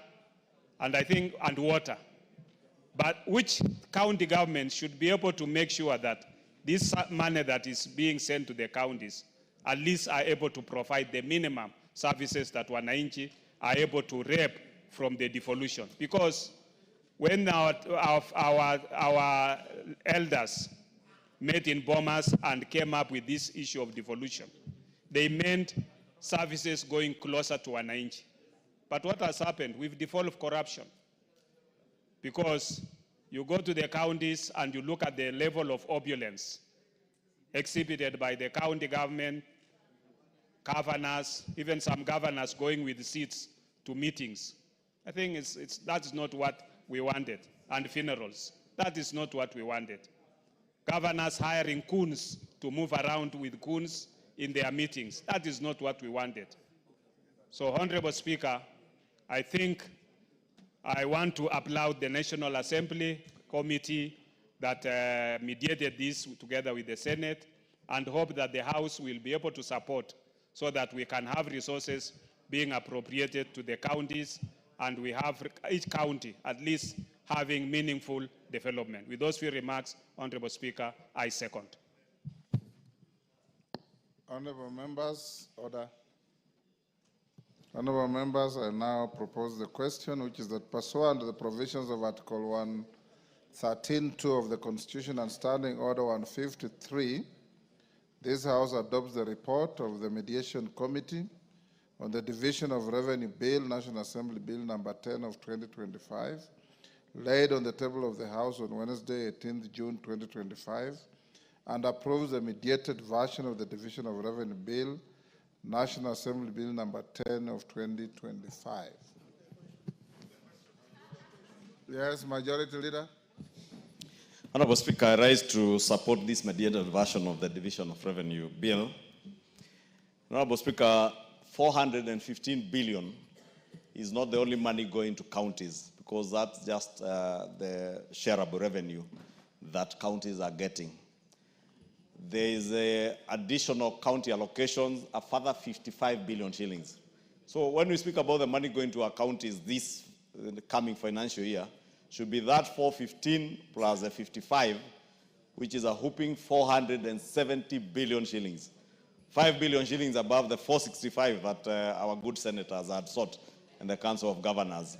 and I think, and water. But which county government should be able to make sure that this money that is being sent to the counties at least are able to provide the minimum services that Wananchi are able to reap from the devolution. Because when our elders met in Bomas and came up with this issue of devolution, they meant services going closer to Wananchi. But what has happened? We've devolved corruption. Because you go to the counties and you look at the level of opulence exhibited by the county government, governors, even some governors going with seats to meetings. I think that's not what we wanted. And funerals, that is not what we wanted. Governors hiring goons to move around with goons in their meetings, that is not what we wanted. So, Honorable Speaker, I think I want to applaud the National Assembly Committee that mediated this together with the Senate, and hope that the House will be able to support so that we can have resources being appropriated to the counties, and we have each county at least having meaningful development. With those few remarks, Honorable Speaker, I second. Honorable members, order. Honorable members, I now propose the question, which is that pursuant to the provisions of Article 113(2) of the Constitution and Standing Order 153, this House adopts the report of the Mediation Committee on the Division of Revenue Bill, National Assembly Bill number 10 of 2025, laid on the table of the House on Wednesday, 18th June 2025, and approves the mediated version of the Division of Revenue Bill National Assembly Bill number 10 of 2025. Yes, Majority Leader. Honorable Speaker, I rise to support this mediated version of the Division of Revenue Bill. Honorable Speaker, 415 billion is not the only money going to counties, because that's just the shareable revenue that counties are getting. There is additional county allocations, a further 55 billion shillings. So when we speak about the money going to our counties this coming financial year, should be that 415 plus the 55, which is a whooping 470 billion shillings. 5 billion shillings above the 465 that our good senators had sought in the Council of Governors.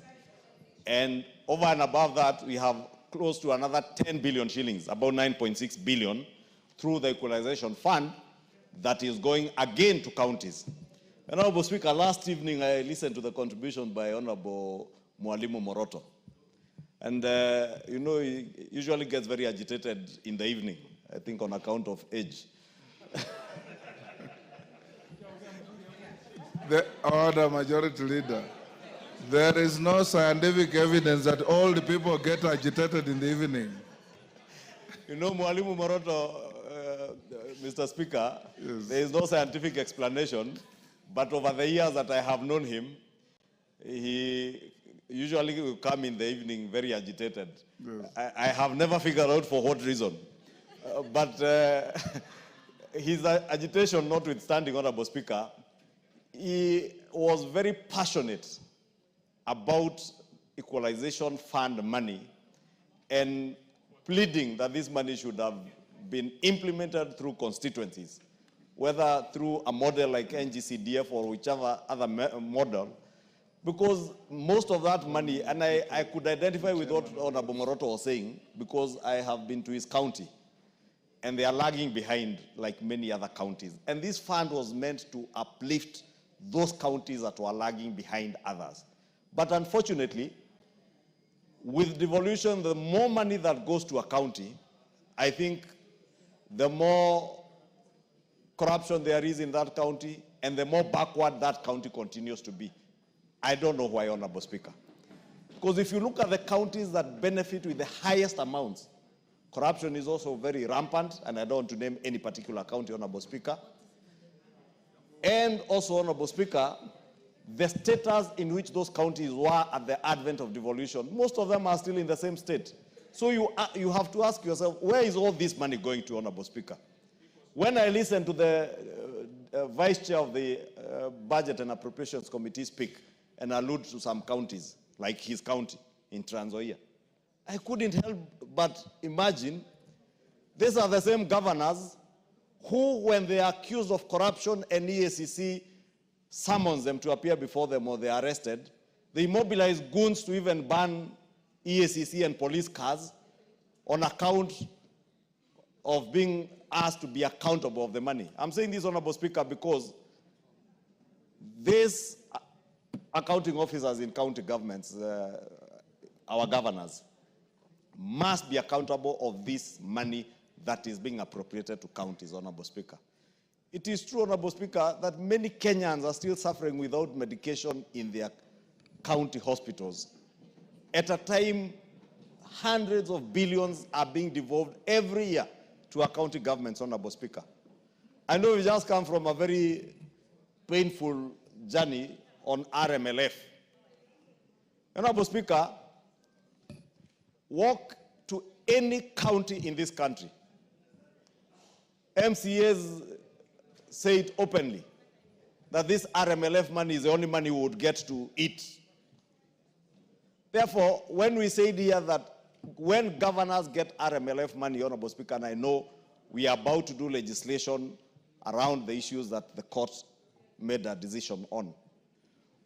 And over and above that, we have close to another 10 billion shillings, about 9.6 billion, through the Equalization Fund that is going again to counties. Honorable Speaker, last evening I listened to the contribution by Honorable Mwalimu Moroto. And, you know, he usually gets very agitated in the evening, I think on account of age. The order, Majority Leader. There is no scientific evidence that old people get agitated in the evening. You know, Mwalimu Moroto, Mr. Speaker, yes, there is no scientific explanation, but over the years that I have known him, he usually will come in the evening very agitated. Yes. I have never figured out for what reason. But his agitation notwithstanding, Honorable Speaker, he was very passionate about Equalization Fund money and pleading that this money should have been implemented through constituencies, whether through a model like NGCDF or whichever other model, because most of that money, and I could identify with what Honorable Moroto was saying, because I have been to his county, and they are lagging behind like many other counties. And this fund was meant to uplift those counties that were lagging behind others. But unfortunately, with devolution, the more money that goes to a county, I think the more corruption there is in that county, and the more backward that county continues to be. I don't know why, Honorable Speaker. Because if you look at the counties that benefit with the highest amounts, corruption is also very rampant, and I don't want to name any particular county, Honorable Speaker. And also, Honorable Speaker, the status in which those counties were at the advent of devolution, most of them are still in the same state. So you have to ask yourself, where is all this money going to, Honorable Speaker? When I listened to the Vice Chair of the Budget and Appropriations Committee speak and allude to some counties, like his county in Trans Nzoia, I couldn't help but imagine these are the same governors who, when they are accused of corruption and EACC summons them to appear before them or they are arrested, they mobilize goons to even ban EACC and police cars on account of being asked to be accountable of the money. I'm saying this, Honorable Speaker, because these accounting officers in county governments, our governors, must be accountable of this money that is being appropriated to counties, Honorable Speaker. It is true, Honorable Speaker, that many Kenyans are still suffering without medication in their county hospitals. At a time, hundreds of billions are being devolved every year to our county governments, Honorable Speaker. I know we just come from a very painful journey on RMLF. Honorable Speaker, walk to any county in this country. MCAs say it openly, that this RMLF money is the only money we would get to eat. Therefore, when we say here that when governors get RMLF money, Honorable Speaker, and I know we are about to do legislation around the issues that the court made a decision on,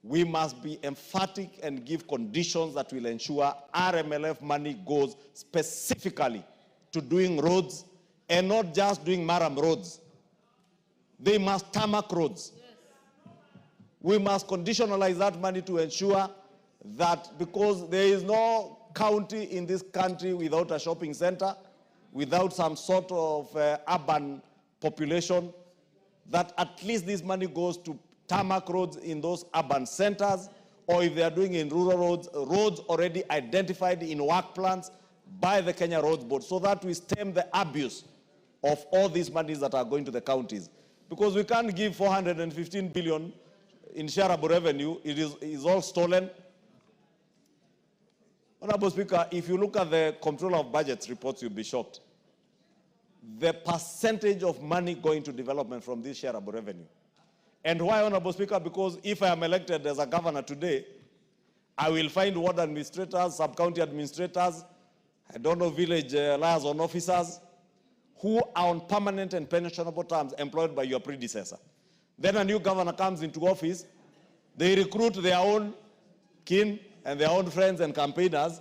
we must be emphatic and give conditions that will ensure RMLF money goes specifically to doing roads and not just doing maram roads. They must tarmac roads. Yes. We must conditionalize that money to ensure that, because there is no county in this country without a shopping center, without some sort of urban population, that at least this money goes to tarmac roads in those urban centers, or if they are doing in rural roads, roads already identified in work plans by the Kenya Roads Board, so that we stem the abuse of all these monies that are going to the counties. Because we can't give 415 billion in shareable revenue. It is all stolen. Honorable Speaker, if you look at the Comptroller of Budgets reports, you'll be shocked. The percentage of money going to development from this shareable revenue. And why, Honorable Speaker? Because if I am elected as a governor today, I will find ward administrators, sub-county administrators, I don't know, village liaison officers, who are on permanent and pensionable terms employed by your predecessor. Then a new governor comes into office, they recruit their own kin and their own friends and campaigners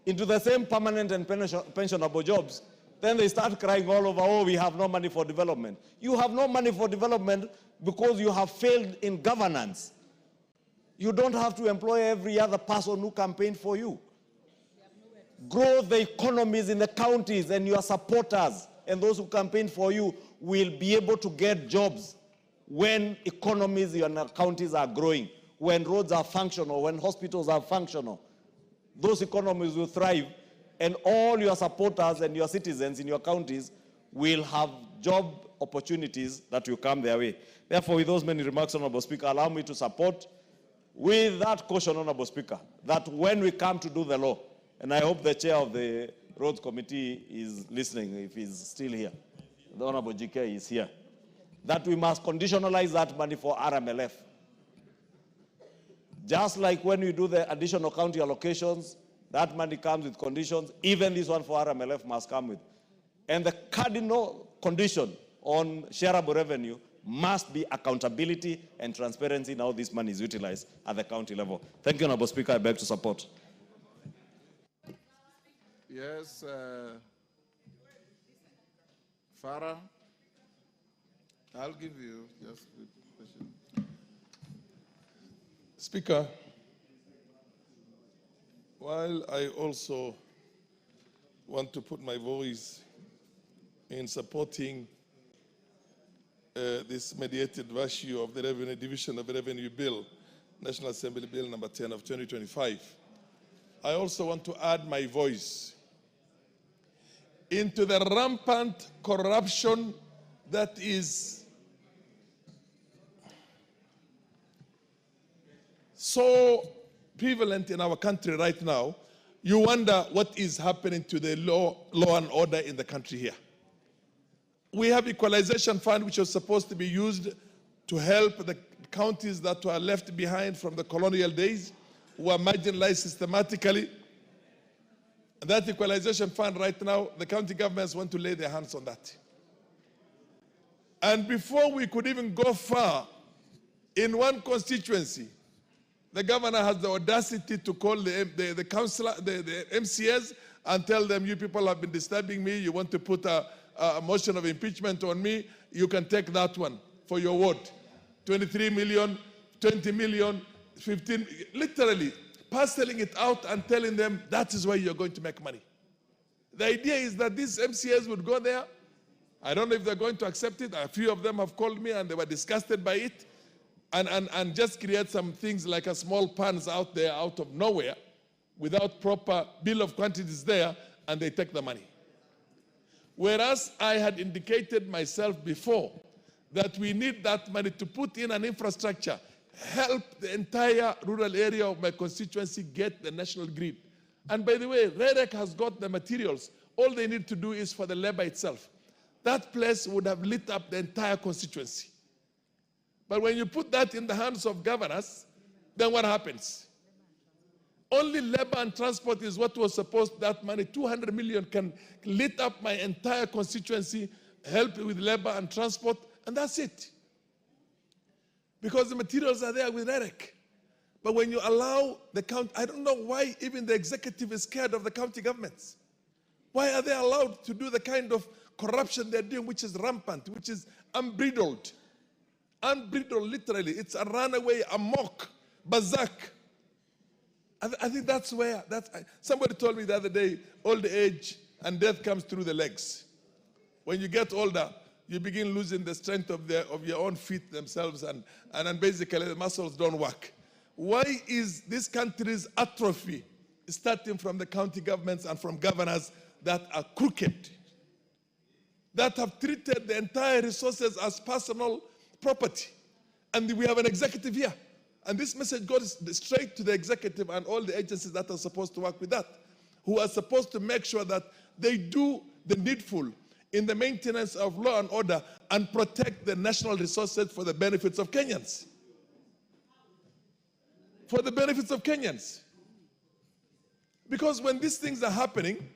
into the same permanent and pensionable jobs. Then they start crying all over, oh, we have no money for development. You have no money for development because you have failed in governance. You don't have to employ every other person who campaigned for you. Grow the economies in the counties, and your supporters and those who campaign for you will be able to get jobs when economies in your counties are growing, when roads are functional, when hospitals are functional. Those economies will thrive, and all your supporters and your citizens in your counties will have job opportunities that will come their way. Therefore, with those many remarks, Honorable Speaker, allow me to support with that caution, Honorable Speaker, that when we come to do the law, and I hope the chair of the Roads Committee is listening if he's still here, the Honorable GK is here, that we must conditionalize that money for RMLF. Just like when we do the additional county allocations, that money comes with conditions, even this one for RMLF must come with. And the cardinal condition on shareable revenue must be accountability and transparency in how this money is utilized at the county level. Thank you, Honorable Speaker. I beg to support. Yes, Farah, I'll give you just the question. Speaker, while I also want to put my voice in supporting this mediated version of the Revenue Division of Revenue Bill, National Assembly Bill number 10 of 2025, I also want to add my voice into the rampant corruption that is so prevalent in our country right now. You wonder what is happening to the law and order in the country here. We have equalization fund, which was supposed to be used to help the counties that were left behind from the colonial days, who are marginalized systematically. That equalization fund right now, the county governments want to lay their hands on that. And before we could even go far, in one constituency, the governor has the audacity to call the councillor, the MCS, and tell them, you people have been disturbing me, you want to put a motion of impeachment on me, you can take that one for your ward. 23 million, 20 million, 15, literally parceling it out and telling them that is where you're going to make money. The idea is that these MCAs would go there. I don't know if they're going to accept it. A few of them have called me and they were disgusted by it, and just create some things like a small pans out there out of nowhere without proper bill of quantities there, and they take the money. Whereas I had indicated myself before that we need that money to put in an infrastructure, help the entire rural area of my constituency get the national grid. And by the way, REREC has got the materials. All they need to do is for the labor itself. That place would have lit up the entire constituency. But when you put that in the hands of governors, then what happens? Only labor and transport is what was supposed, that money, 200 million can lit up my entire constituency, help with labor and transport, and that's it. Because the materials are there with REREC. But when you allow the county, I don't know why even the executive is scared of the county governments. Why are they allowed to do the kind of corruption they're doing, which is rampant, which is unbridled? Unbridled, literally. It's a runaway, amok, berserk. I think that's where, somebody told me the other day, old age and death comes through the legs. When you get older, you begin losing the strength of your own feet themselves, and then basically the muscles don't work. Why is this country's atrophy starting from the county governments and from governors that are crooked, that have treated the entire resources as personal property? And we have an executive here. And this message goes straight to the executive and all the agencies that are supposed to work with that, who are supposed to make sure that they do the needful in the maintenance of law and order and protect the national resources for the benefits of Kenyans. For the benefits of Kenyans. Because when these things are happening,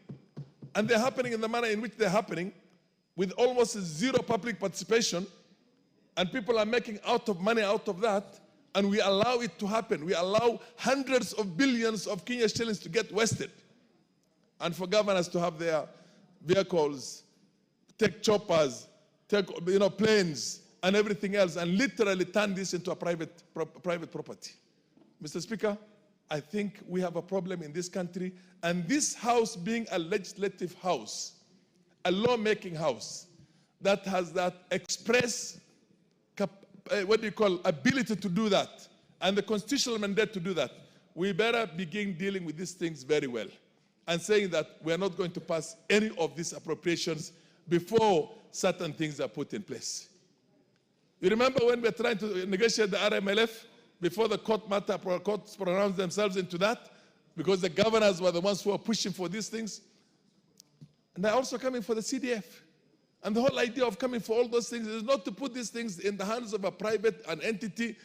and they're happening in the manner in which they're happening, with almost zero public participation, and people are making money out of that, and we allow it to happen. We allow hundreds of billions of Kenya shillings to get wasted, and for governors to have their vehicles, take choppers, take planes, and everything else, and literally turn this into a private property. Mr. Speaker, I think we have a problem in this country, and this house being a legislative house, a lawmaking house that has that express ability to do that, and the constitutional mandate to do that, we better begin dealing with these things very well and saying that we are not going to pass any of these appropriations before certain things are put in place. You remember when we were trying to negotiate the RMLF, before the courts pronounced themselves into that, because the governors were the ones who were pushing for these things. And they're also coming for the CDF. And the whole idea of coming for all those things is not to put these things in the hands of an entity,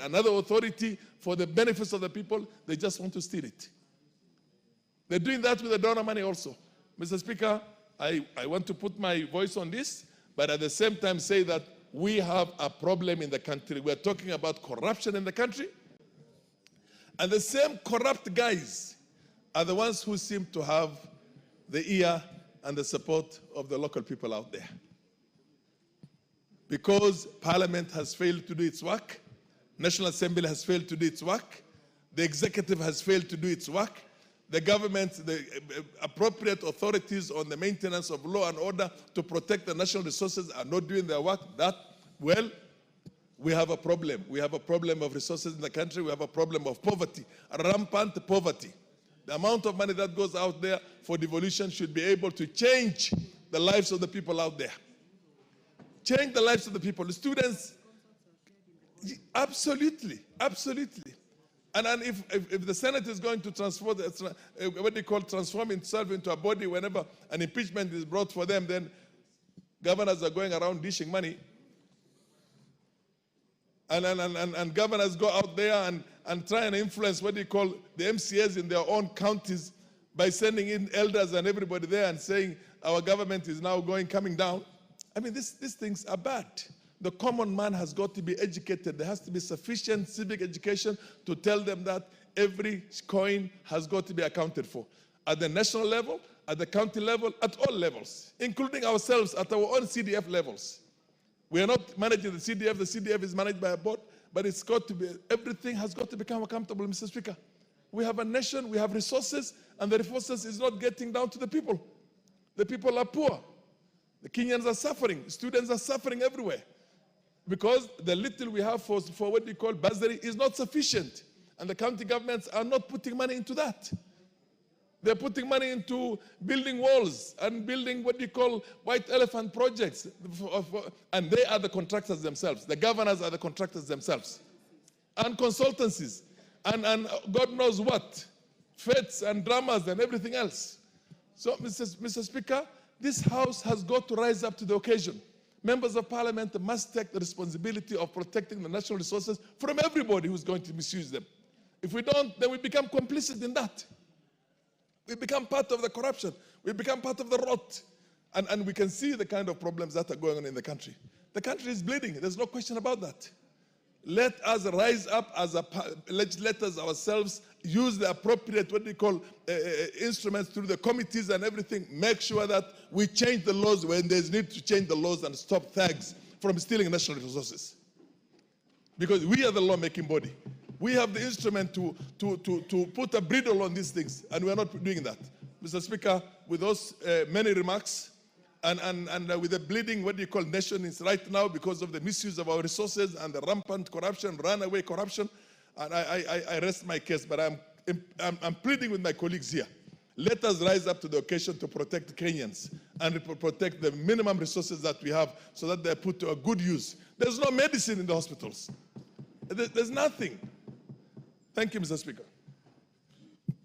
another authority for the benefits of the people. They just want to steal it. They're doing that with the donor money also. Mr. Speaker, I want to put my voice on this, but at the same time say that we have a problem in the country. We're talking about corruption in the country. And the same corrupt guys are the ones who seem to have the ear and the support of the local people out there. Because Parliament has failed to do its work, National Assembly has failed to do its work, the executive has failed to do its work, the government, the appropriate authorities on the maintenance of law and order to protect the national resources are not doing their work, we have a problem. We have a problem of resources in the country. We have a problem of poverty, rampant poverty. The amount of money that goes out there for devolution should be able to change the lives of the people out there. Change the lives of the people. The students, absolutely, absolutely. And if the Senate is going to transform itself into a body whenever an impeachment is brought for them, then governors are going around dishing money. And governors go out there and try and influence the MCAs in their own counties by sending in elders and everybody there and saying our government is now coming down. I mean, these things are bad. The common man has got to be educated. There has to be sufficient civic education to tell them that every coin has got to be accounted for. At the national level, at the county level, at all levels, including ourselves at our own CDF levels. We are not managing the CDF is managed by a board, but it's got to be, everything has got to become accountable, Mr. Speaker. We have a nation, we have resources, and the resources is not getting down to the people. The people are poor. The Kenyans are suffering. Students are suffering everywhere. Because the little we have for what we call bursary is not sufficient. And the county governments are not putting money into that. They're putting money into building walls and building what we call white elephant projects. And they are the contractors themselves. The governors are the contractors themselves. And consultancies. And God knows what. Fetes and dramas and everything else. So, Mr. Speaker, this House has got to rise up to the occasion. Members of Parliament must take the responsibility of protecting the national resources from everybody who's going to misuse them. If we don't, then we become complicit in that. We become part of the corruption. We become part of the rot. And we can see the kind of problems that are going on in the country. The country is bleeding. There's no question about that. Let us rise up as legislators ourselves, use the appropriate, what we call, instruments through the committees and everything. Make sure that we change the laws when there's need to change the laws and stop thugs from stealing national resources. Because we are the lawmaking body. We have the instrument to put a bridle on these things, and we're not doing that. Mr. Speaker, with those many remarks, with the bleeding, what do you call, nation is right now because of the misuse of our resources and the rampant corruption, runaway corruption. And I rest my case, but I'm pleading with my colleagues here. Let us rise up to the occasion to protect Kenyans and protect the minimum resources that we have so that they're put to a good use. There's no medicine in the hospitals. There's nothing. Thank you, Mr. Speaker.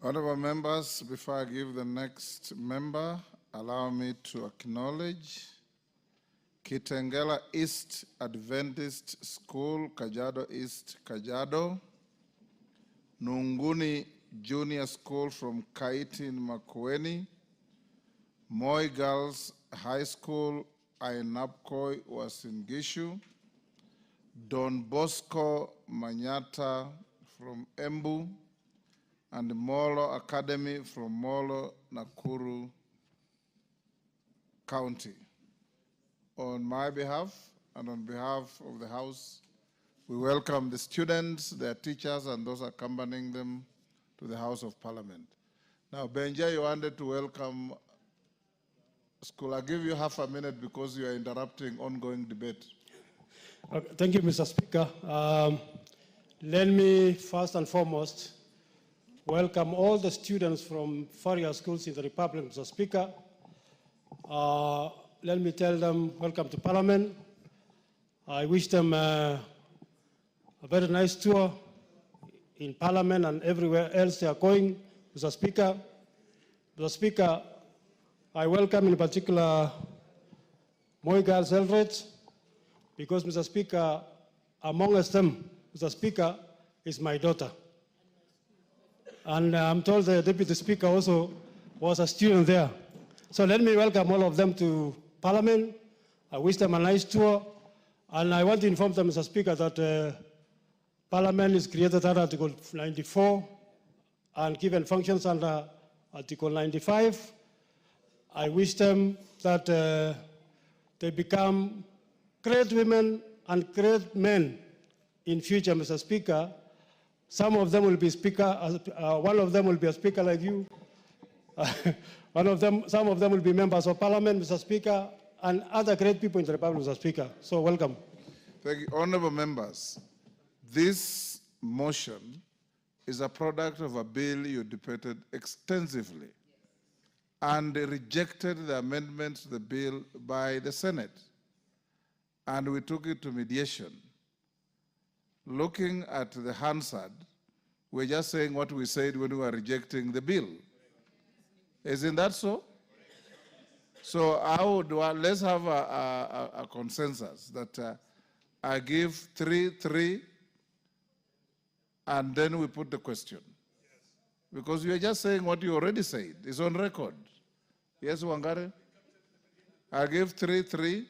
Honorable members, before I give the next member, allow me to acknowledge Kitengela East Adventist School, Kajiado East, Kajiado, Nunguni Junior School from Kaiti in Makueni, Moi Girls High School, Ainapkoi Uasin Gishu, Don Bosco Manyata from Embu, and Molo Academy from Molo, Nakuru County. On my behalf and on behalf of the House, we welcome the students, their teachers, and those accompanying them to the House of Parliament. Now, Benja, you wanted to welcome school. I'll give you half a minute because you are interrupting ongoing debate. Okay, thank you, Mr. Speaker. Let me first and foremost welcome all the students from 4-year schools in the Republic, Mr. Speaker. Let me tell them welcome to Parliament. I wish them a very nice tour in Parliament and everywhere else they are going, Mr. Speaker. Mr. Speaker, I welcome in particular Moi Girls Eldred, because, Mr. Speaker, amongst them, Mr. Speaker, is my daughter. And I'm told the Deputy Speaker also was a student there. So let me welcome all of them to Parliament. I wish them a nice tour. And I want to inform them, Mr. Speaker, that Parliament is created under Article 94 and given functions under Article 95. I wish them that they become great women and great men in future, Mr. Speaker. Some of them will be speaker, one of them will be a speaker like you. Some of them will be members of Parliament, Mr. Speaker, and other great people in the Republic, Mr. Speaker. So welcome. Thank you. Honorable members, this motion is a product of a bill you debated extensively and rejected the amendments to the bill by the Senate. And we took it to mediation. Looking at the Hansard, we're just saying what we said when we were rejecting the bill. Isn't that so? So let's have a consensus that I give 3-3, and then we put the question. Because you are just saying what you already said. It's on record. Yes, Wangare? I give 3-3.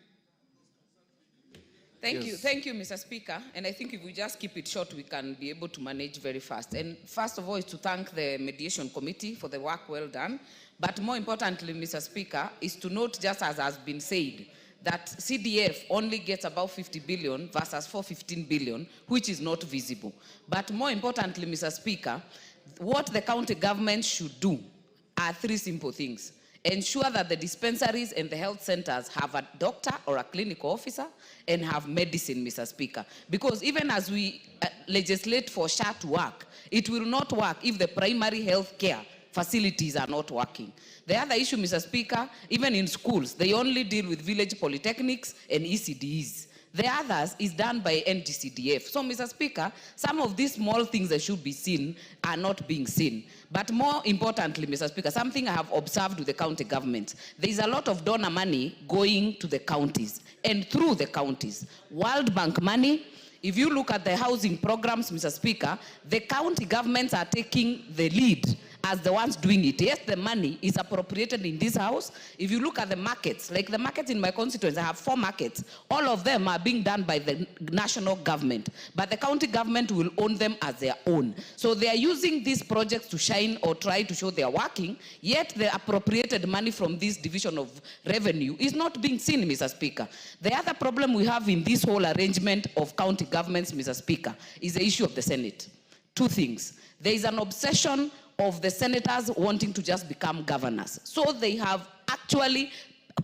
Thank you, Mr. Speaker. And I think if we just keep it short, we can be able to manage very fast. And first of all is to thank the Mediation Committee for the work well done. But more importantly, Mr. Speaker, is to note, just as has been said, that CDF only gets about 50 billion versus 415 billion, which is not visible. But more importantly, Mr. Speaker, what the county government should do are 3 simple things. Ensure that the dispensaries and the health centers have a doctor or a clinical officer and have medicine, Mr. Speaker. Because even as we legislate for SHA to work, it will not work if the primary health care facilities are not working. The other issue, Mr. Speaker, even in schools, they only deal with village polytechnics and ECDs. The others is done by NTCDF. So, Mr. Speaker, some of these small things that should be seen are not being seen. But more importantly, Mr. Speaker, something I have observed with the county government, there is a lot of donor money going to the counties and through the counties. World Bank money. If you look at the housing programs, Mr. Speaker, the county governments are taking the lead as the ones doing it. Yes, the money is appropriated in this house. If you look at the markets, like the markets in my constituency, I have 4 markets. All of them are being done by the national government, but the county government will own them as their own. So they are using these projects to shine or try to show they are working, yet the appropriated money from this division of revenue is not being seen, Mr. Speaker. The other problem we have in this whole arrangement of county governments, Mr. Speaker, is the issue of the Senate. 2 things. There is an obsession of the senators wanting to just become governors. So they have actually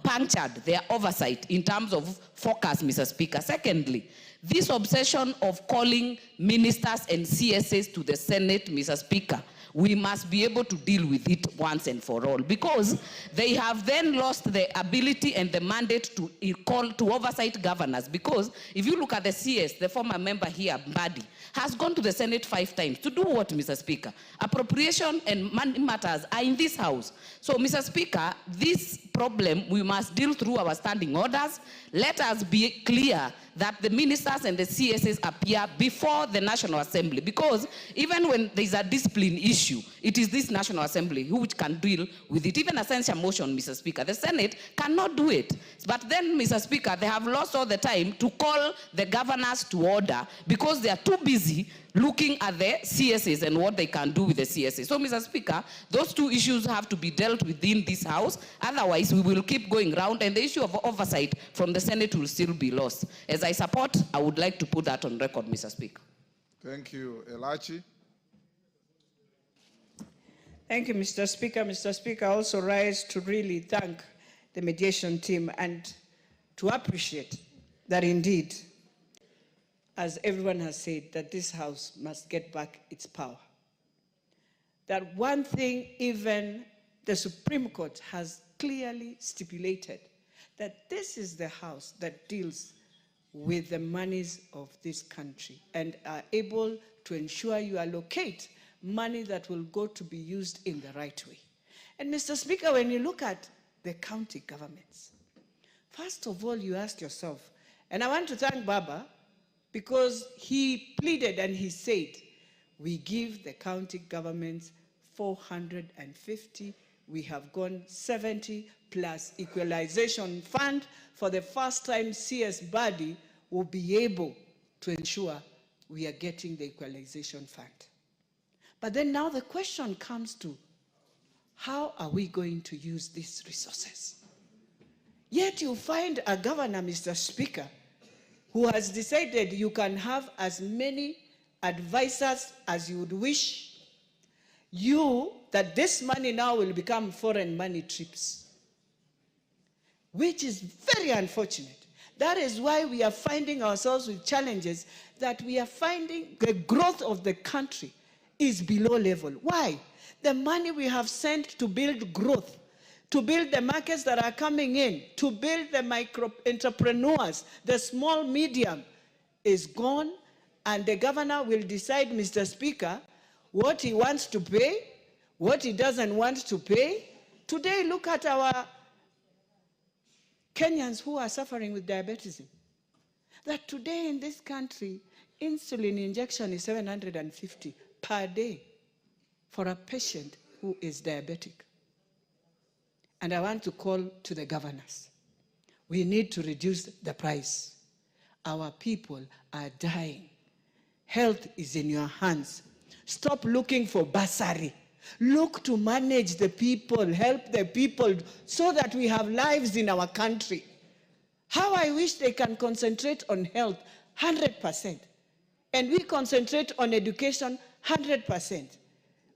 punctured their oversight in terms of focus, Mr. Speaker. Secondly, this obsession of calling ministers and CSAs to the Senate, Mr. Speaker, we must be able to deal with it once and for all, because they have then lost the ability and the mandate to call to oversight governors. Because if you look at the CS, the former member here, Mbadi, has gone to the Senate 5 times to do what, Mr. Speaker? Appropriation and money matters are in this house. So, Mr. Speaker, this problem we must deal through our standing orders. Let us be clear that the ministers and the CSs appear before the National Assembly, because even when there is a discipline issue, it is this National Assembly which can deal with it. Even a censure motion, Mr. Speaker, the Senate cannot do it. But then, Mr. Speaker, they have lost all the time to call the governors to order because they are too busy looking at the CSs and what they can do with the CSs. So, Mr. Speaker, those two issues have to be dealt within this House. Otherwise, we will keep going round, and the issue of oversight from the Senate will still be lost. As I support, I would like to put that on record, Mr. Speaker. Thank you. Elachi. Thank you, Mr. Speaker. Mr. Speaker, I also rise to really thank the mediation team and to appreciate that indeed, as everyone has said, that this House must get back its power. That one thing even the Supreme Court has clearly stipulated, that this is the House that deals with the monies of this country and are able to ensure you allocate money that will go to be used in the right way. And Mr. Speaker, when you look at the county governments, first of all, you ask yourself, and I want to thank Baba, because he pleaded and he said, we give the county governments 450, we have gone 70 plus equalization fund. For the first time, CS body will be able to ensure we are getting the equalization fund. But then now the question comes to, how are we going to use these resources? Yet you find a governor, Mr. Speaker, who has decided you can have as many advisors as you would wish, that this money now will become foreign money trips, which is very unfortunate. That is why we are finding ourselves with challenges, that we are finding the growth of the country is below level. Why? The money we have sent to build growth, to build the markets that are coming in, to build the micro entrepreneurs, the small, medium, is gone, and the governor will decide, Mr. Speaker, what he wants to pay, what he doesn't want to pay. Today, look at our Kenyans who are suffering with diabetes. That today in this country, insulin injection is 750 per day for a patient who is diabetic. And I want to call to the governors. We need to reduce the price. Our people are dying. Health is in your hands. Stop looking for bursary. Look to manage the people, help the people, so that we have lives in our country. How I wish they can concentrate on health 100%. And we concentrate on education 100%.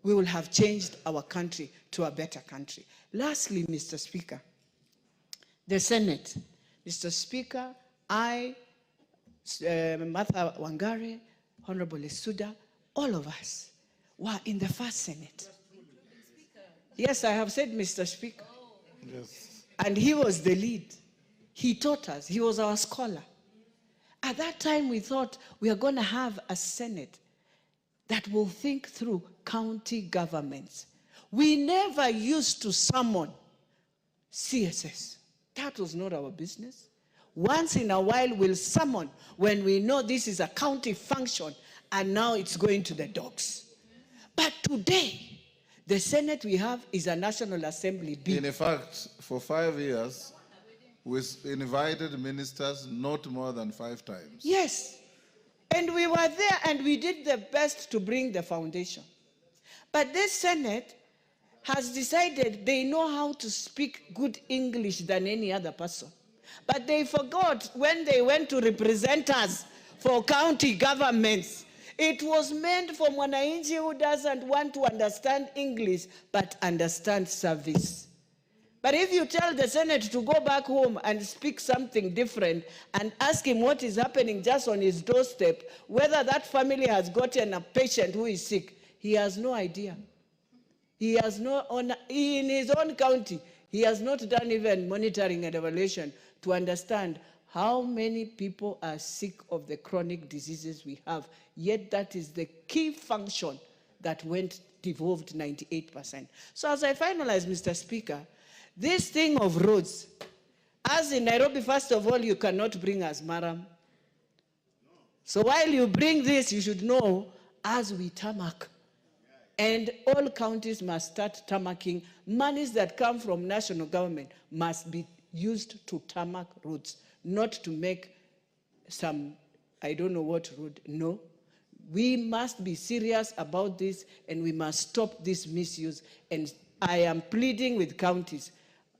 We will have changed our country to a better country. Lastly, Mr. Speaker, the Senate. Mr. Speaker, I, Martha Wangare, Honorable Esuda, all of us were in the first Senate. Yes, I have said Mr. Speaker. Yes. And he was the lead. He taught us. He was our scholar. At that time, we thought we are going to have a Senate that will think through county governments. We never used to summon CSS. That was not our business. Once in a while, we'll summon when we know this is a county function, and now it's going to the dogs. But today, the Senate we have is a National Assembly bill. In fact, for 5 years, we invited ministers not more than 5 times. Yes. And we were there and we did the best to bring the foundation. But this Senate has decided they know how to speak good English than any other person. But they forgot when they went to represent us for county governments, it was meant for Mwanainchi who doesn't want to understand English but understand service. But if you tell the Senate to go back home and speak something different and ask him what is happening just on his doorstep, whether that family has gotten a patient who is sick, he has no idea. He has in his own county, he has not done even monitoring and evaluation to understand how many people are sick of the chronic diseases we have. Yet that is the key function that went devolved 98%. So as I finalize, Mr. Speaker, this thing of roads, as in Nairobi, first of all, you cannot bring as Maram. So while you bring this, you should know, as we tarmac, and all counties must start tarmacking, monies that come from national government must be used to tarmac roads, not to make some, I don't know what road, no. We must be serious about this, and we must stop this misuse. And I am pleading with counties,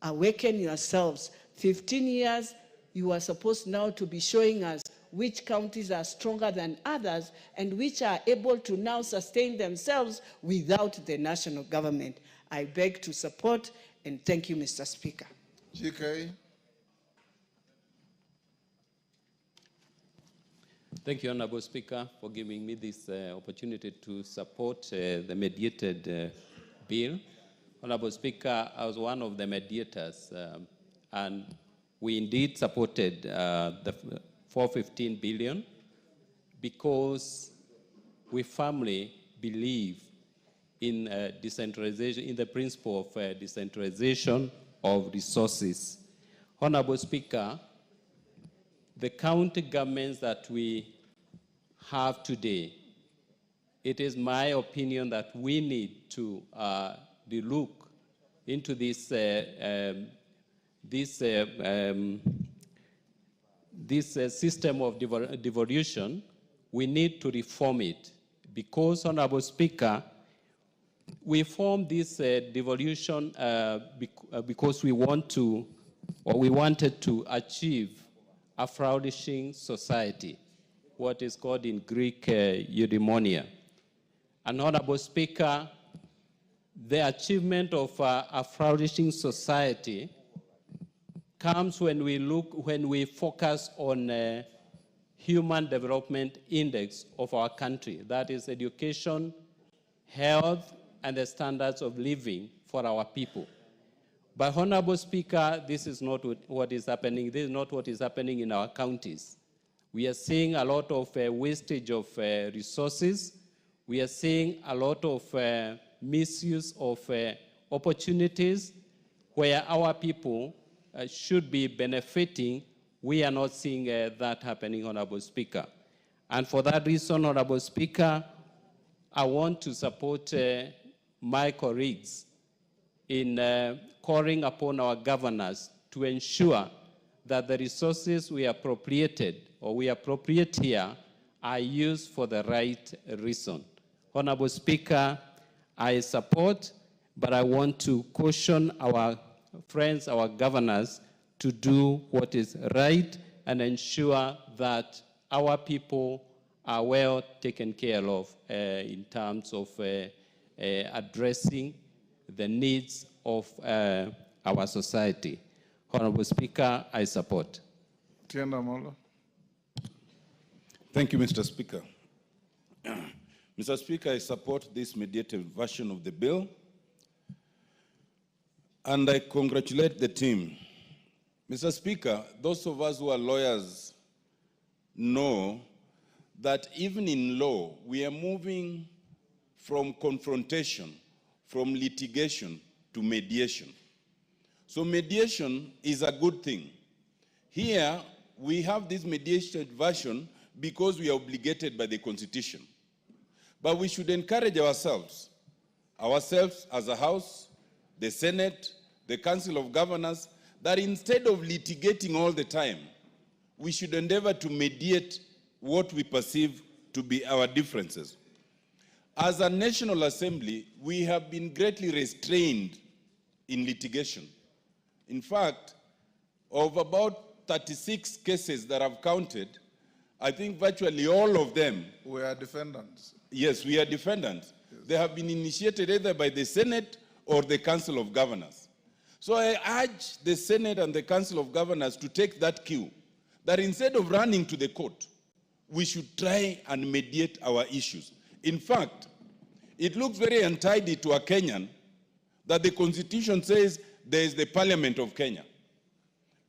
awaken yourselves. 15 years, you are supposed now to be showing us which counties are stronger than others and which are able to now sustain themselves without the national government. I beg to support, and thank you, Mr. Speaker. GK. Thank you, Honorable Speaker, for giving me this opportunity to support the mediated bill. Honorable Speaker, I was one of the mediators, and we indeed supported the 415 billion because we firmly believe in decentralization, in the principle of decentralization of resources. Honorable Speaker, the county governments that we have today, it is my opinion that we need to look into this system of devolution. We need to reform it because, Honorable Speaker, we formed this devolution because we want to, or we wanted to achieve a flourishing society, what is called in Greek eudaimonia. And Honorable Speaker, the achievement of a flourishing society comes when we focus on human development index of our country. That is education, health, and the standards of living for our people. But Honorable Speaker, this is not what is happening. This is not what is happening in our counties. We are seeing a lot of wastage of resources. We are seeing a lot of misuse of opportunities where our people should be benefiting. We are not seeing that happening, Honorable Speaker. And for that reason, Honorable Speaker, I want to support my colleagues in calling upon our governors to ensure that the resources we appropriated or we appropriate here are used for the right reason. Honorable Speaker, I support, but I want to caution our friends, our governors, to do what is right and ensure that our people are well taken care of in terms of addressing the needs of our society. Honorable Speaker, I support. Tienda Molo. Thank you, Mr. Speaker. Mr. Speaker, I support this mediated version of the bill, and I congratulate the team. Mr. Speaker, those of us who are lawyers know that even in law, we are moving from confrontation, from litigation to mediation. So mediation is a good thing. Here, we have this mediated version because we are obligated by the Constitution. But we should encourage ourselves as a House, the Senate, the Council of Governors, that instead of litigating all the time, we should endeavor to mediate what we perceive to be our differences. As a National Assembly, we have been greatly restrained in litigation. In fact, of about 36 cases that I've counted, I think virtually all of them... We are defendants. Yes, we are defendants. Yes. They have been initiated either by the Senate or the Council of Governors. So I urge the Senate and the Council of Governors to take that cue, that instead of running to the court, we should try and mediate our issues. In fact, it looks very untidy to a Kenyan that the Constitution says there is the Parliament of Kenya.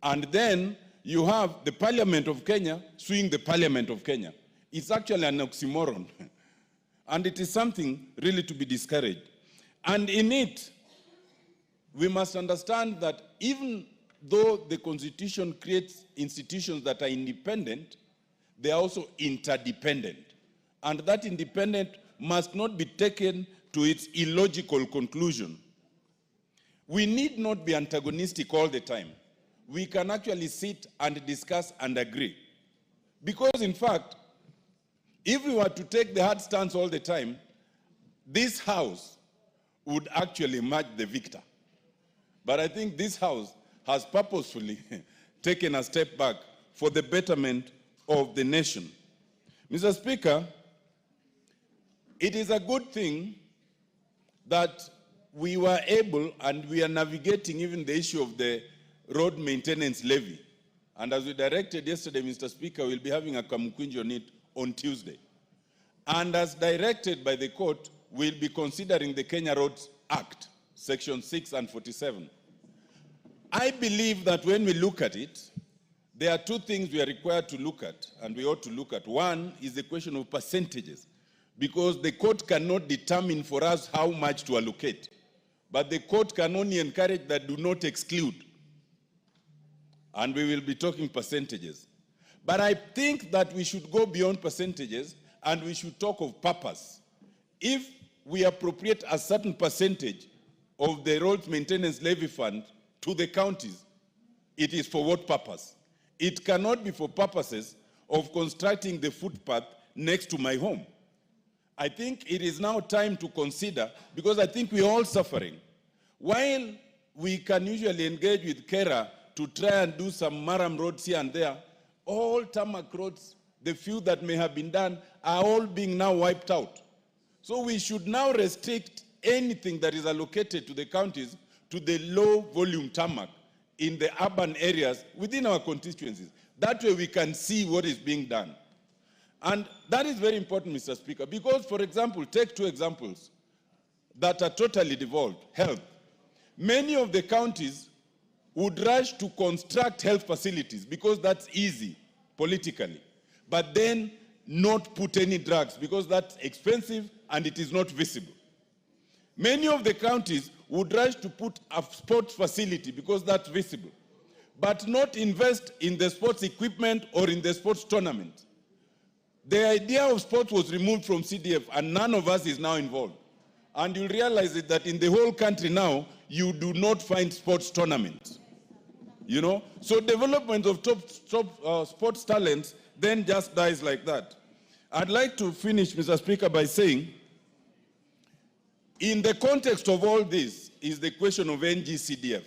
And then you have the Parliament of Kenya suing the Parliament of Kenya. It's actually an oxymoron. And it is something really to be discouraged. And in it, we must understand that even though the Constitution creates institutions that are independent, they are also interdependent. And that independent must not be taken to its illogical conclusion. We need not be antagonistic all the time. We can actually sit and discuss and agree. Because in fact, if we were to take the hard stance all the time, this House would actually emerge the victor. But I think this House has purposefully taken a step back for the betterment of the nation. Mr. Speaker, it is a good thing that we were able, and we are navigating even the issue of the road maintenance levy. And as we directed yesterday, Mr. Speaker, we'll be having a kamukunji on it on Tuesday. And as directed by the court, we'll be considering the Kenya Roads Act, Section 6 and 47. I believe that when we look at it, there are two things we are required to look at, and we ought to look at. One is the question of percentages, because the court cannot determine for us how much to allocate. But the court can only encourage that do not exclude. And we will be talking percentages. But I think that we should go beyond percentages and we should talk of purpose. If we appropriate a certain percentage of the roads maintenance levy fund to the counties, it is for what purpose? It cannot be for purposes of constructing the footpath next to my home. I think it is now time to consider, because I think we're all suffering. While we can usually engage with KERA to try and do some maram roads here and there, all tarmac roads, the few that may have been done, are all being now wiped out. So we should now restrict anything that is allocated to the counties to the low volume tarmac in the urban areas within our constituencies. That way we can see what is being done. And that is very important, Mr. Speaker, because, for example, take two examples that are totally devolved. Health. Many of the counties would rush to construct health facilities because that's easy politically, but then not put any drugs because that's expensive and it is not visible. Many of the counties would rush to put a sports facility because that's visible, but not invest in the sports equipment or in the sports tournament. The idea of sports was removed from CDF and none of us is now involved. And you'll realize that in the whole country now, you do not find sports tournaments. You know? So development of top sports talents then just dies like that. I'd like to finish, Mr. Speaker, by saying, in the context of all this is the question of NGCDF.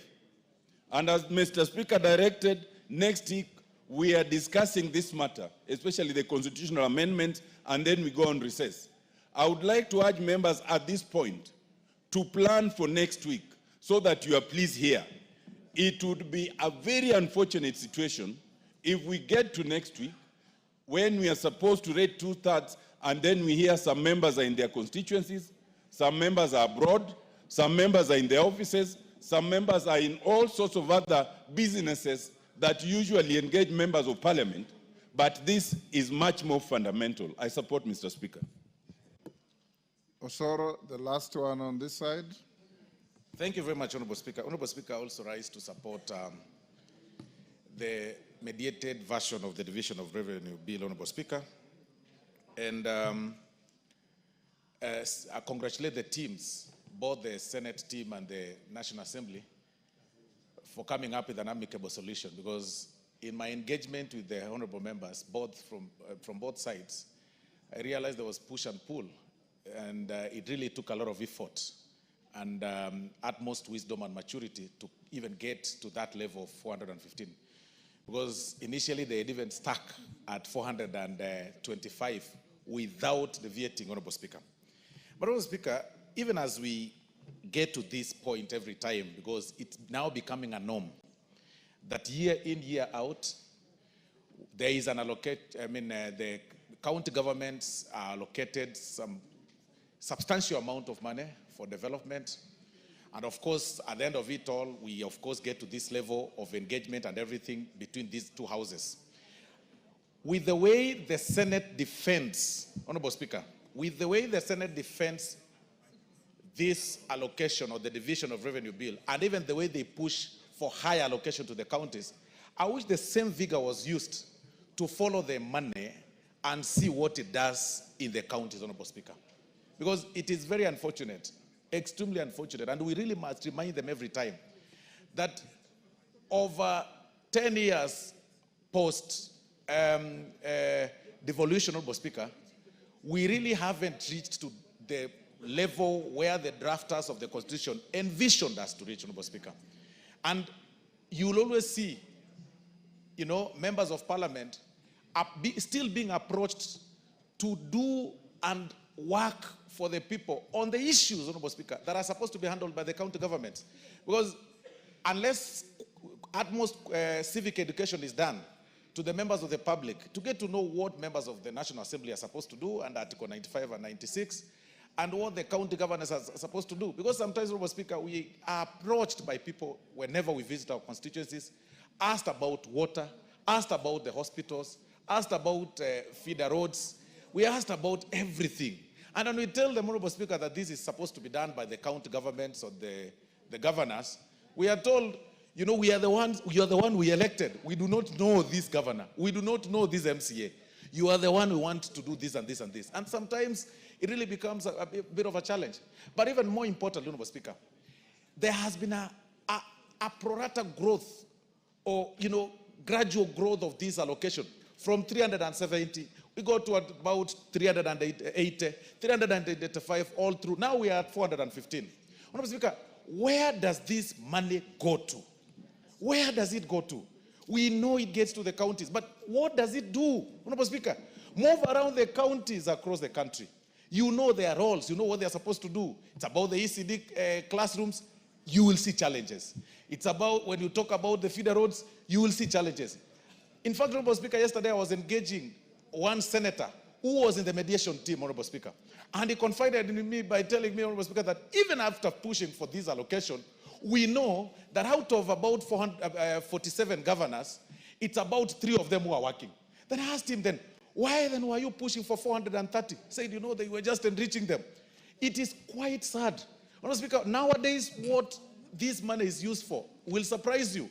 And as Mr. Speaker directed, next week we are discussing this matter, especially the constitutional amendments, and then we go on recess. I would like to urge members at this point to plan for next week so that you are pleased here. It would be a very unfortunate situation if we get to next week when we are supposed to read 2/3 and then we hear some members are in their constituencies, some members are abroad, some members are in their offices, some members are in all sorts of other businesses that usually engage members of parliament, but this is much more fundamental. I support, Mr. Speaker. Osoro, the last one on this side. Thank you very much, Honorable Speaker. Honorable Speaker, I also rise to support the mediated version of the Division of Revenue Bill, Honorable Speaker. And I congratulate the teams, both the Senate team and the National Assembly, for coming up with an amicable solution, because in my engagement with the honorable members, both from both sides, I realized there was push and pull, and it really took a lot of effort and utmost wisdom and maturity to even get to that level of 415. Because initially they had even stuck at 425 without deviating, Honorable Speaker. But Honorable Speaker, even as we get to this point every time because it's now becoming a norm that year in, year out, there is an the county governments are allocated some substantial amount of money for development. And of course, at the end of it all, we of course get to this level of engagement and everything between these two houses. With the way the Senate defends, Honorable Speaker, with the way the Senate defends this allocation or the division of revenue bill, and even the way they push for higher allocation to the counties, I wish the same vigor was used to follow the money and see what it does in the counties, Honorable Speaker. Because it is very unfortunate, extremely unfortunate, and we really must remind them every time that over 10 years post devolution, Honorable Speaker, we really haven't reached to the level where the drafters of the Constitution envisioned us to reach, Honorable Speaker. And you'll always see, members of Parliament are still being approached to do and work for the people on the issues, Honorable Speaker, that are supposed to be handled by the county government. Because unless utmost civic education is done to the members of the public to get to know what members of the National Assembly are supposed to do under Article 95 and 96, and what the county governors are supposed to do. Because sometimes, Honorable Speaker, we are approached by people whenever we visit our constituencies, asked about water, asked about the hospitals, asked about feeder roads. We asked about everything. And when we tell them, Honorable Speaker, that this is supposed to be done by the county governments or the governors, we are told, we are the ones, you are the one we elected. We do not know this governor. We do not know this MCA. You are the one who want to do this and this and this. And sometimes it really becomes a bit of a challenge. But even more important, Honorable Speaker, there has been a pro rata growth or, gradual growth of this allocation from 370, we go to about 380, 385 all through. Now we are at 415. Honorable Speaker, where does this money go to? Where does it go to? We know it gets to the counties, but what does it do? Honorable Speaker, move around the counties across the country. You know their roles. You know what they're supposed to do. It's about the ECD classrooms. You will see challenges. It's about, when you talk about the feeder roads, you will see challenges. In fact, Honorable Speaker, yesterday I was engaging one senator who was in the mediation team, Honorable Speaker. And he confided in me by telling me, Honorable Speaker, that even after pushing for this allocation, we know that out of about 447 governors, it's about 3 of them who are working. Then I asked him then, why then were you pushing for 430? He said, they were just enriching them. It is quite sad. Honorable Speaker, nowadays what this money is used for will surprise you.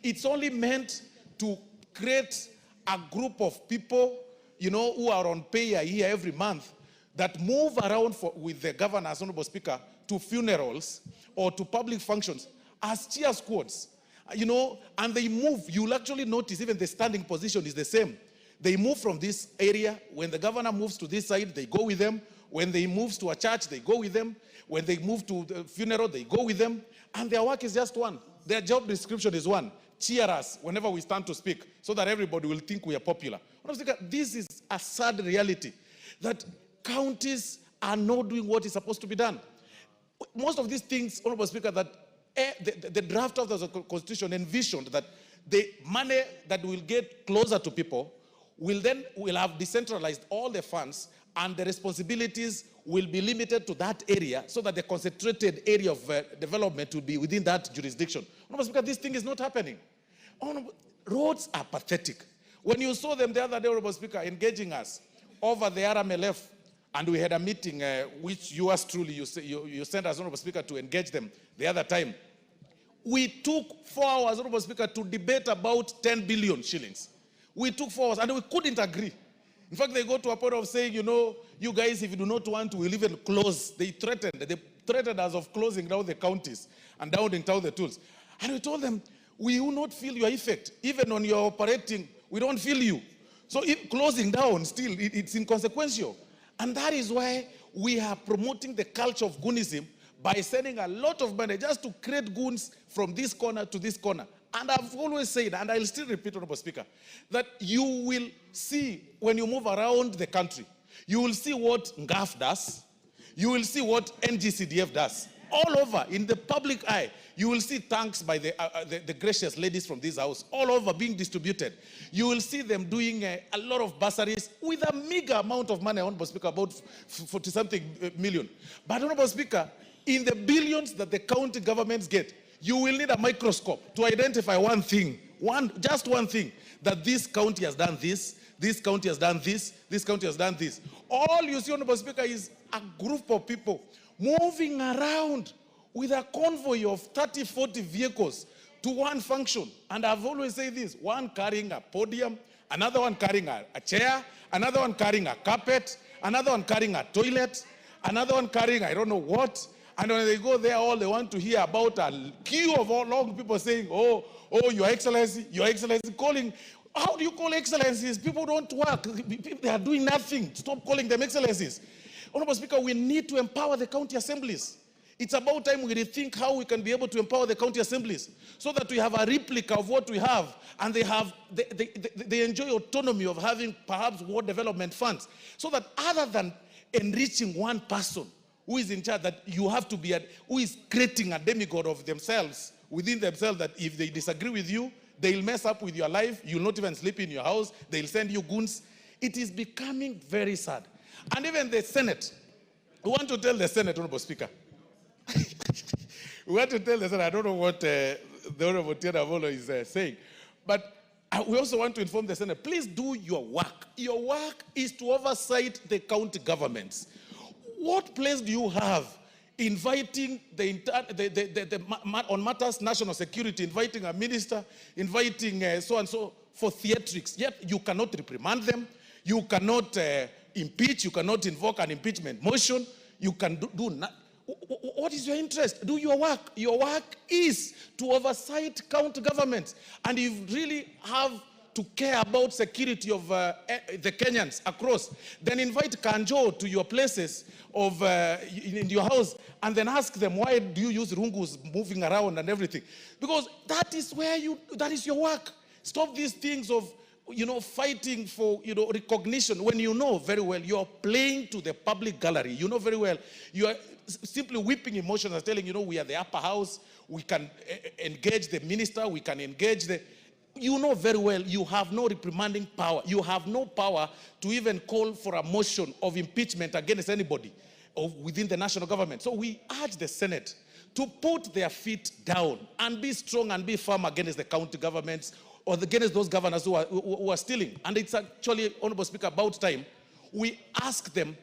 It's only meant to create a group of people, who are on pay a year every month that move around with the governors, Honorable Speaker, to funerals or to public functions as cheer squads, and they move. You'll actually notice even the standing position is the same. They move from this area. When the governor moves to this side, they go with them. When they move to a church, they go with them. When they move to the funeral, they go with them. And their work is just one. Their job description is one. Cheer us whenever we stand to speak so that everybody will think we are popular. This is a sad reality that counties are not doing what is supposed to be done. Most of these things, Honorable Speaker, that the draft of the Constitution envisioned that the money that will get closer to people will have decentralized all the funds, and the responsibilities will be limited to that area so that the concentrated area of development will be within that jurisdiction. Honorable Speaker, this thing is not happening. Roads are pathetic. When you saw them the other day, Honorable Speaker, engaging us over the RMLF, and we had a meeting which yours truly, you sent us, Honorable Speaker, to engage them the other time. We took 4 hours, Honorable Speaker, to debate about 10 billion shillings. We took 4 hours, and we couldn't agree. In fact, they go to a point of saying, you guys, if you do not want to, we'll even close. They threatened us of closing down the counties and down the tools. And we told them, we will not feel your effect. Even when you're operating, we don't feel you. So closing down still, it's inconsequential. And that is why we are promoting the culture of goonism by sending a lot of money just to create goons from this corner to this corner. And I've always said, and I'll still repeat, Honorable Speaker, that you will see when you move around the country, you will see what NGAF does, you will see what NGCDF does. all over in the public eye. You will see thanks by the gracious ladies from this house all over being distributed. You will see them doing a lot of bursaries with a meager amount of money, Honorable Speaker, about 40-something million. But Honorable Speaker, in the billions that the county governments get, you will need a microscope to identify one thing, just one thing, that this county has done this county has done this county has done this. All you see, Honorable Speaker, is a group of people moving around with a convoy of 30, 40 vehicles to one function. And I've always said this, one carrying a podium, another one carrying a chair, another one carrying a carpet, another one carrying a toilet, another one carrying I don't know what. And when they go there, all they want to hear about a queue of all long people saying, oh, Your Excellency, calling. How do you call excellencies? People don't work. They are doing nothing. Stop calling them excellencies. Honorable Speaker, we need to empower the county assemblies. It's about time we rethink how we can be able to empower the county assemblies so that we have a replica of what we have, and they enjoy autonomy of having perhaps ward development funds, so that other than enriching one person who is in charge, that you have to be who is creating a demigod of themselves, within themselves, that if they disagree with you, they'll mess up with your life. You'll not even sleep in your house. They'll send you goons. It is becoming very sad. And even the Senate, we want to tell the Senate, Honorable Speaker. We want to tell the Senate, I don't know what the Honorable Tiana Volo is saying, but we also want to inform the Senate, please do your work. Your work is to oversight the county governments. What place do you have inviting on matters national security, inviting a minister, inviting so and so for theatrics, yet you cannot reprimand them, you cannot impeach, you cannot invoke an impeachment motion, you can do nothing. What is your interest? Do your work. Your work is to oversight county governments. And if you really have to care about security of the Kenyans across, then invite Kanjo to your places of in your house, and then ask them, why do you use rungus moving around and everything? Because that is where that is your work. Stop these things of, fighting for, recognition, when you know very well you're playing to the public gallery. You know very well you are simply whipping emotions and telling, we are the upper house, we can engage the minister, we can engage you know very well you have no reprimanding power. You have no power to even call for a motion of impeachment against anybody within the national government. So we urge the Senate to put their feet down and be strong and be firm against the county governments or against those governors who are stealing. And it's actually, Honorable Speaker, about time we ask them,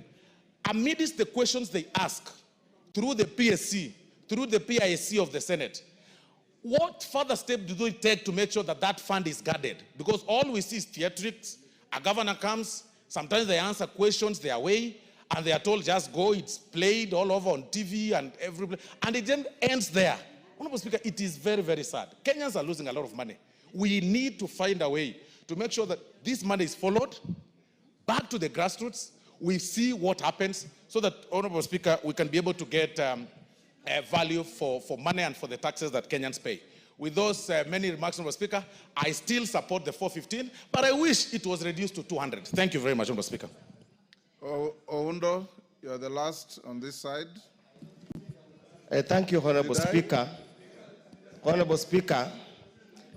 amidst the questions they ask through the PSC, through the PISC of the Senate, what further step do they take to make sure that that fund is guarded? Because all we see is theatrics. A governor comes, sometimes they answer questions their way, and they are told, just go, it's played all over on TV and everywhere, and it then ends there. Honorable Speaker, it is very, very sad. Kenyans are losing a lot of money. We need to find a way to make sure that this money is followed back to the grassroots. We see what happens so that, Honorable Speaker, we can be able to get value for money and for the taxes that Kenyans pay. With those many remarks, Honorable Speaker, I still support the 415, but I wish it was reduced to 200. Thank you very much, Honorable Speaker. Oundo, you're the last on this side. Thank you, Honorable Speaker. Honorable Speaker,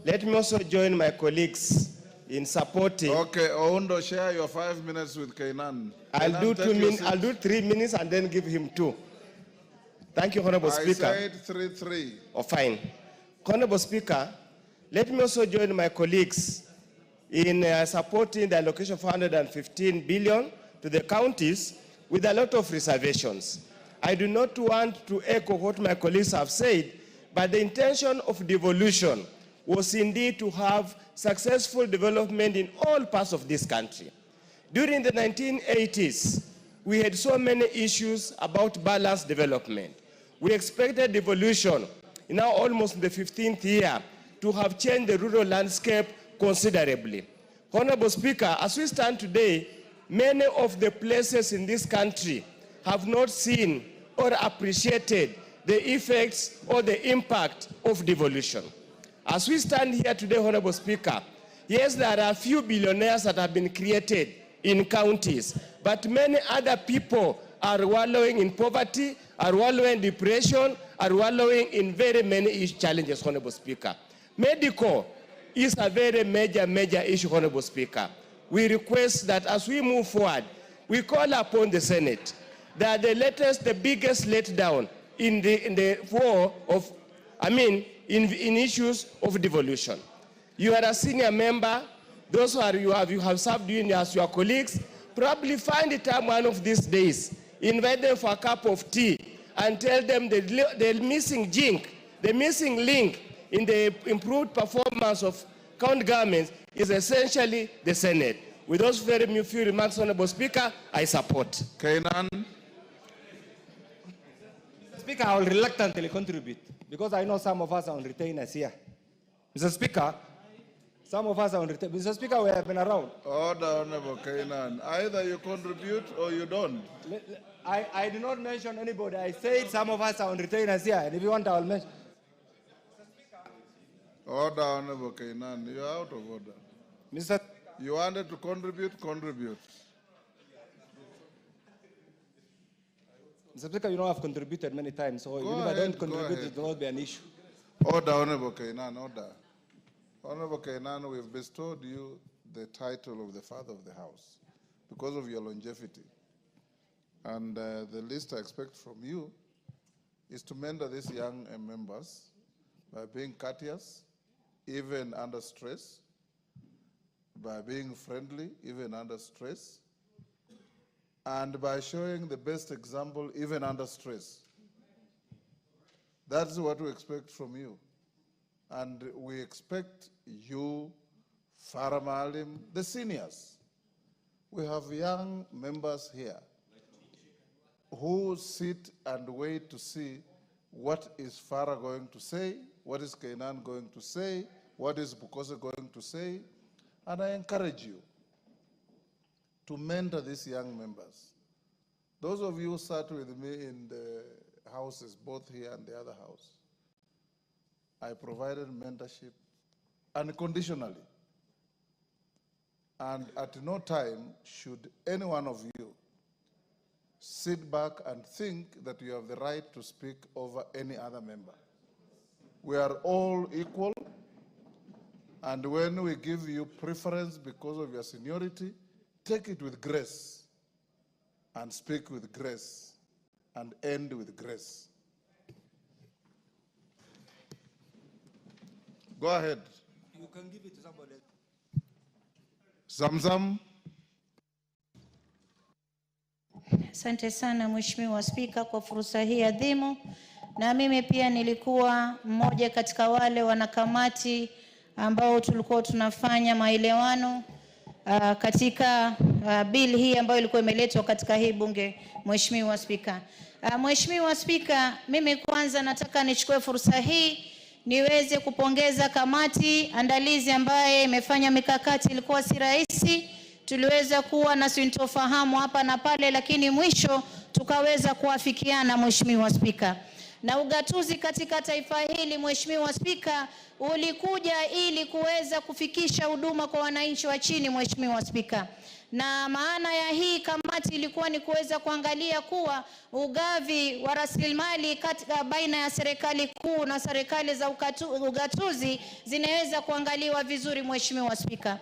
let me also join my colleagues in supporting. Okay, Oundo, share your 5 minutes with Kainan. I'll do 2 minutes. I'll do 3 minutes and then give him 2. Thank you, Honorable Speaker. I said 3-3. Oh, fine. Honorable Speaker, let me also join my colleagues in supporting the allocation of 415 billion to the counties with a lot of reservations. I do not want to echo what my colleagues have said, but the intention of devolution was indeed to have successful development in all parts of this country. During the 1980s, we had so many issues about balanced development. We expected devolution, now almost in the 15th year, to have changed the rural landscape considerably. Honorable Speaker, as we stand today, many of the places in this country have not seen or appreciated the effects or the impact of devolution. As we stand here today, Honorable Speaker, yes, there are a few billionaires that have been created in counties, but many other people are wallowing in poverty, are wallowing in depression, are wallowing in very many challenges, Honorable Speaker. Medical is a very major issue, Honorable Speaker. We request that as we move forward, we call upon the Senate that the biggest letdown in the war of, in issues of devolution. You are a senior member. Those you have served as your colleagues. Probably find the time one of these days, invite them for a cup of tea, and tell them the missing link in the improved performance of county governments is essentially the Senate. With those very few remarks, Honorable Speaker, I support. Kainan. Speaker, I will reluctantly contribute because I know some of us are on retainers here. Mr. Speaker, some of us are on retainers. Mr. Speaker, we have been around. Order, Honorable Kainan. Either you contribute or you don't. I did not mention anybody. I said some of us are on retainers here, and if you want, I will mention. Order, Honorable Kainan. You are out of order. Mr. You wanted to contribute, contribute. Mr. Speaker, you know I've contributed many times, so even if I don't contribute, it will not be an issue. Order, Honorable Kainan, order. Honorable Kainan, we've bestowed you the title of the Father of the House because of your longevity. And the least I expect from you is to mentor these young members by being courteous, even under stress, by being friendly, even under stress, and by showing the best example, even under stress. That's what we expect from you. And we expect you, Farah Maalim, the seniors. We have young members here who sit and wait to see what is Farah going to say, what is Kainan going to say, what is Bukose going to say. And I encourage you to mentor these young members. Those of you who sat with me in the houses, both here and the other house, I provided mentorship unconditionally. And at no time should any one of you sit back and think that you have the right to speak over any other member. We are all equal. And when we give you preference because of your seniority, take it with grace and speak with grace and end with grace. Go ahead. You can give it to somebody. Zamzam. Asante sana Mheshimiwa Spika kwa fursa hii adhimu. Na mimi pia nilikuwa mmoja katika wale wanakamati ambao tulikuwa tunafanya maelewano katika bill hii ambayo ilikuwa imeletwa katika hii bunge. Mheshimiwa Spika, Mheshimiwa Spika, mimi kwanza nataka nichukue fursa hii niweze kupongeza kamati andalizi ambaye imefanya mikakati. Ilikuwa si rahisi, tuliweza kuwa na sintofahamu hapa na pale, lakini mwisho tukaweza kuafikiana Mheshimiwa Spika. Na ugatuzi katika taifa hili Mheshimiwa Spika ulikuja ili kuweza kufikisha huduma kwa wananchi wa chini Mheshimiwa Spika. Na maana ya hii kamati ilikuwa ni kuweza kuangalia kuwa ugavi wa rasilimali katika baina ya serikali kuu na serikali za ugatuzi zinaweza kuangaliwa vizuri Mheshimiwa Spika.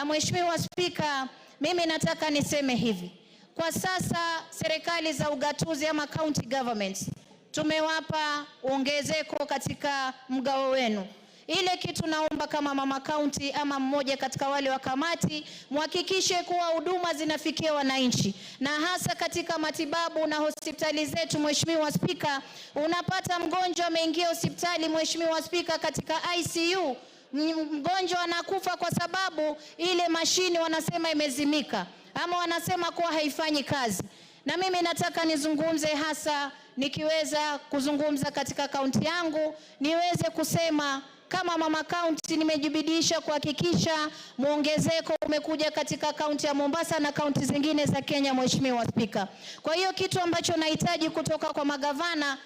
Mheshimiwa Spika, mimi nataka niseme hivi. Kwa sasa serikali za ugatuzi ama county governments tumewapa ongezeko katika mgao wenu. Ile kitu naomba kama mama county ama mmoja katika wale wa kamati, muhakikishe kuwa huduma zinafikia wananchi. Na hasa katika matibabu na hospitali zetu Mheshimiwa Spika, unapata mgonjwa ameingia hospitali Mheshimiwa Spika katika ICU, mgonjwa anakufa kwa sababu ile mashini wanasema imezimika ama wanasema kuwa haifanyi kazi. Na mimi nataka nizungumze hasa nikiweza kuzungumza katika kaunti yangu, niweze kusema kama mama kaunti nimejibidisha kuhakikisha muongezeko umekuja katika kaunti ya Mombasa na kaunti zingine za Kenya Mheshimiwa Spika. Kwa hiyo kitu ambacho nahitaji kutoka kwa magavana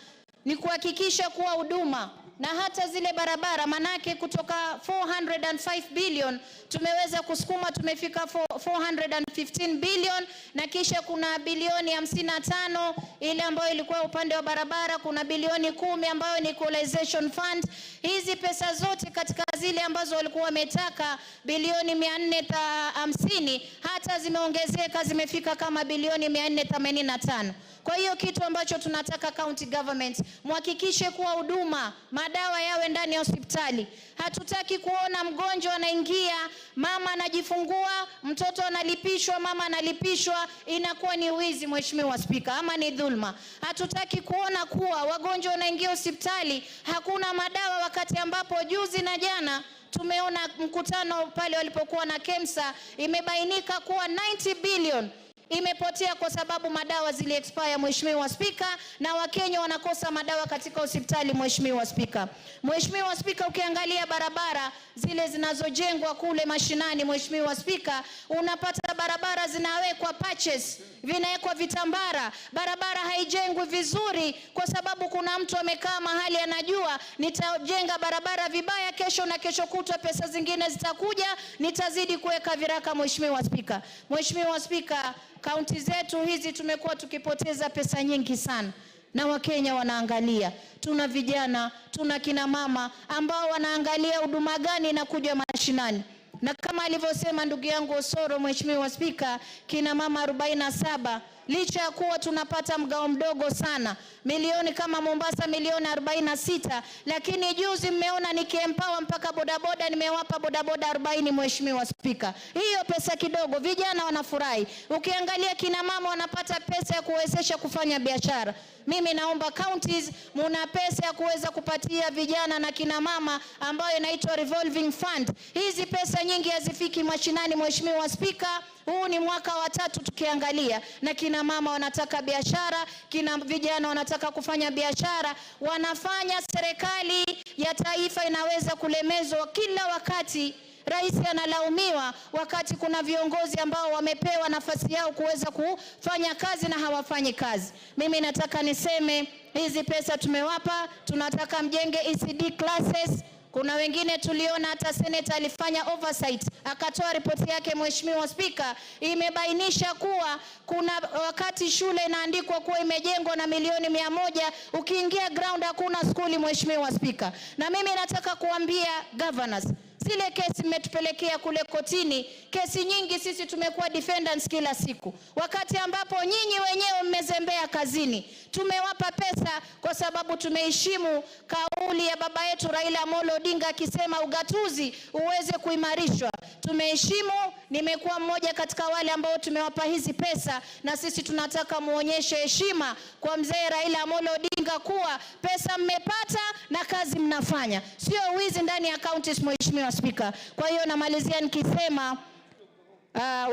ni kuhakikisha kuwa huduma na hata zile barabara, manake kutoka 405 billion tumeweza kusukuma, tumefika 415 billion, na kisha kuna bilioni 55 ile ambayo ilikuwa upande wa barabara, kuna bilioni 10 ambayo ni equalization fund. Hizi pesa zote katika zile ambazo walikuwa wametaka bilioni 450 hata zimeongezeka, zimefika kama bilioni 485. Kwa hiyo kitu ambacho tunataka county government, muhakikishe kuwa huduma, madawa yawe ndani ya hospitali. Hatutaki kuona mgonjwa anaingia, mama anajifungua, mtoto analipishwa, mama analipishwa, inakuwa ni wizi, Mheshimiwa Spika, ama ni dhulma. Hatutaki kuona kuwa wagonjwa wanaingia hospitali hakuna madawa, wakati ambapo juzi na jana tumeona mkutano pale walipokuwa na KEMSA, imebainika kuwa 90 billion imepotea kwa sababu madawa zili expire, Mheshimiwa Spika, na Wakenya wanakosa madawa katika hospitali, Mheshimiwa Spika. Mheshimiwa Spika, ukiangalia barabara zile zinazojengwa kule mashinani, Mheshimiwa Spika, unapata barabara zinawekwa patches, vinawekwa vitambara, barabara haijengwi vizuri kwa sababu kuna mtu amekaa mahali anajua nitajenga barabara vibaya, kesho na kesho kutwa pesa zingine zitakuja, nitazidi kuweka viraka, Mheshimiwa Spika. Mheshimiwa Spika, kaunti zetu hizi tumekuwa tukipoteza pesa nyingi sana, na Wakenya wanaangalia. Tuna vijana, tuna kina mama ambao wanaangalia huduma gani na kuja mashinani. Na kama alivyosema ndugu yangu Osoro, Mheshimiwa Spika, kina mama 47, licha ya kuwa tunapata mgao mdogo sana, milioni kama Mombasa milioni 46, lakini juzi mmeona nikiempower mpaka bodaboda, nimewapa bodaboda 40, Mheshimiwa Spika. Hiyo pesa kidogo, vijana wanafurahi. Ukiangalia kina mama wanapata pesa ya kuwezesha kufanya biashara. Mimi naomba counties muna pesa ya kuweza kupatia vijana na kina mama ambayo inaitwa revolving fund. Hizi pesa nyingi hazifiki mashinani, Mheshimiwa Spika. Huu ni mwaka wa 3 tukiangalia, na kina mama wanataka biashara, kina vijana wanataka kufanya biashara, wanafanya. Serikali ya taifa inaweza kulemezwa kila wakati. Rais analaumiwa wakati kuna viongozi ambao wamepewa nafasi yao kuweza kufanya kazi na hawafanyi kazi. Mimi nataka niseme hizi pesa tumewapa, tunataka mjenge ECD classes. Kuna wengine tuliona hata Senator alifanya oversight, akatoa ripoti yake, Mheshimiwa Spika, imebainisha kuwa kuna wakati shule inaandikwa kuwa imejengwa na milioni 100, ukiingia ground hakuna skuli, Mheshimiwa Spika. Na mimi nataka kuambia governors, zile kesi mmetupelekea kule kotini, kesi nyingi sisi tumekuwa defendants kila siku, wakati ambapo nyinyi wenyewe mmezembea kazini. Tumewapa pesa kwa sababu tumeheshimu kauli ya baba yetu Raila Amolo Odinga akisema ugatuzi uweze kuimarishwa. Tumeheshimu, nimekuwa mmoja katika wale ambao tumewapa hizi pesa, na sisi tunataka muonyeshe heshima kwa mzee Raila Amolo Odinga kuwa pesa mmepata na kazi mnafanya, sio wizi ndani ya counties, Mheshimiwa Spika. Kwa hiyo namalizia nikisema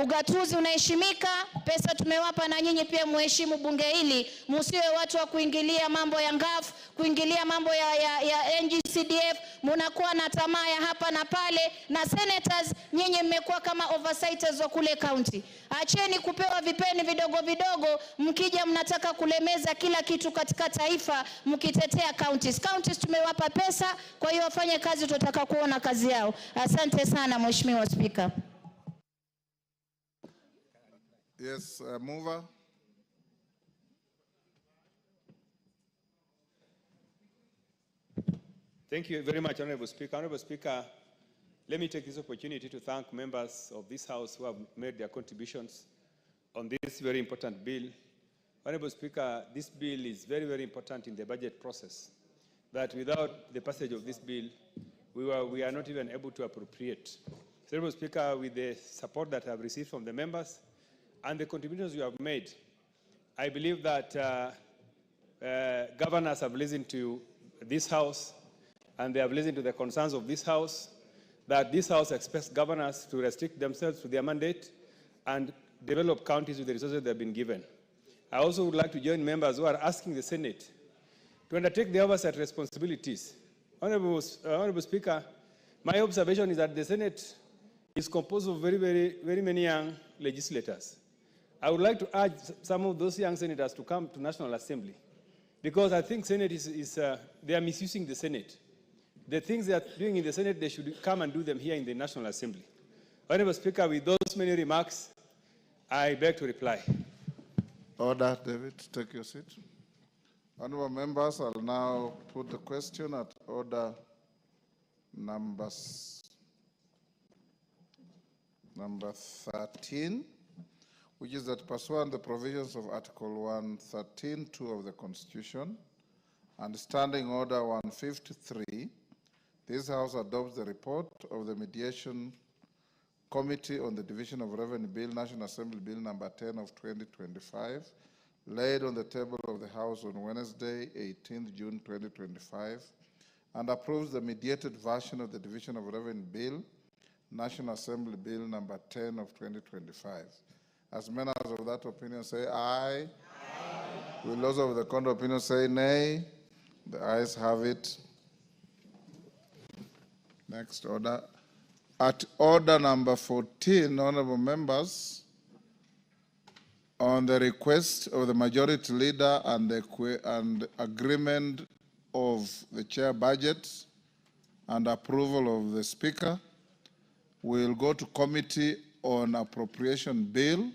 ugatuzi unaheshimika, pesa tumewapa, na nyinyi pia muheshimu bunge hili, msiwe watu wa kuingilia mambo ya ngaf, kuingilia mambo ya NGCDF, mnakuwa na tamaa ya hapa na pale. Na senators, nyinyi mmekuwa kama oversighters wa kule county. Acheni kupewa vipeni vidogo vidogo, mkija mnataka kulemeza kila kitu katika taifa mkitetea counties. Counties tumewapa pesa, kwa hiyo wafanye kazi, tutataka kuona kazi yao. Asante sana, Mheshimiwa Spika. Yes, mover. Thank you very much, Honorable Speaker. Honorable Speaker, let me take this opportunity to thank members of this House who have made their contributions on this very important bill. Honorable Speaker, this bill is very, very important in the budget process, that without the passage of this bill, we are not even able to appropriate. So, Honorable Speaker, with the support that I have received from the members, and the contributions you have made, I believe that governors have listened to this House, and they have listened to the concerns of this House, that this House expects governors to restrict themselves to their mandate and develop counties with the resources they have been given. I also would like to join members who are asking the Senate to undertake the oversight responsibilities. Honorable Speaker, my observation is that the Senate is composed of very many young legislators. I would like to urge some of those young senators to come to National Assembly, because I think Senate they are misusing the Senate. The things they are doing in the Senate, they should come and do them here in the National Assembly. Honorable Speaker, with those many remarks, I beg to reply. Order, David, take your seat. Honorable members, I'll now put the question at order number 13, which is that pursuant to the provisions of Article 113(2) of the Constitution and Standing Order 153, this House adopts the report of the Mediation Committee on the Division of Revenue Bill, National Assembly Bill number 10 of 2025, laid on the table of the House on Wednesday, 18th June 2025, and approves the mediated version of the Division of Revenue Bill, National Assembly Bill number 10 of 2025. As members of that opinion say aye. Aye. Will those of the contrary opinion say nay? The ayes have it. Next order. At order number 14, honorable members, on the request of the majority leader and agreement of the chair budget and approval of the speaker, we'll go to committee on appropriation bill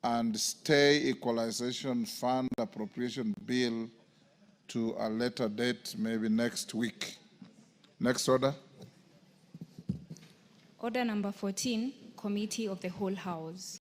and stay equalization fund appropriation bill to a later date, maybe next week. Next order. Order number 14, Committee of the Whole House.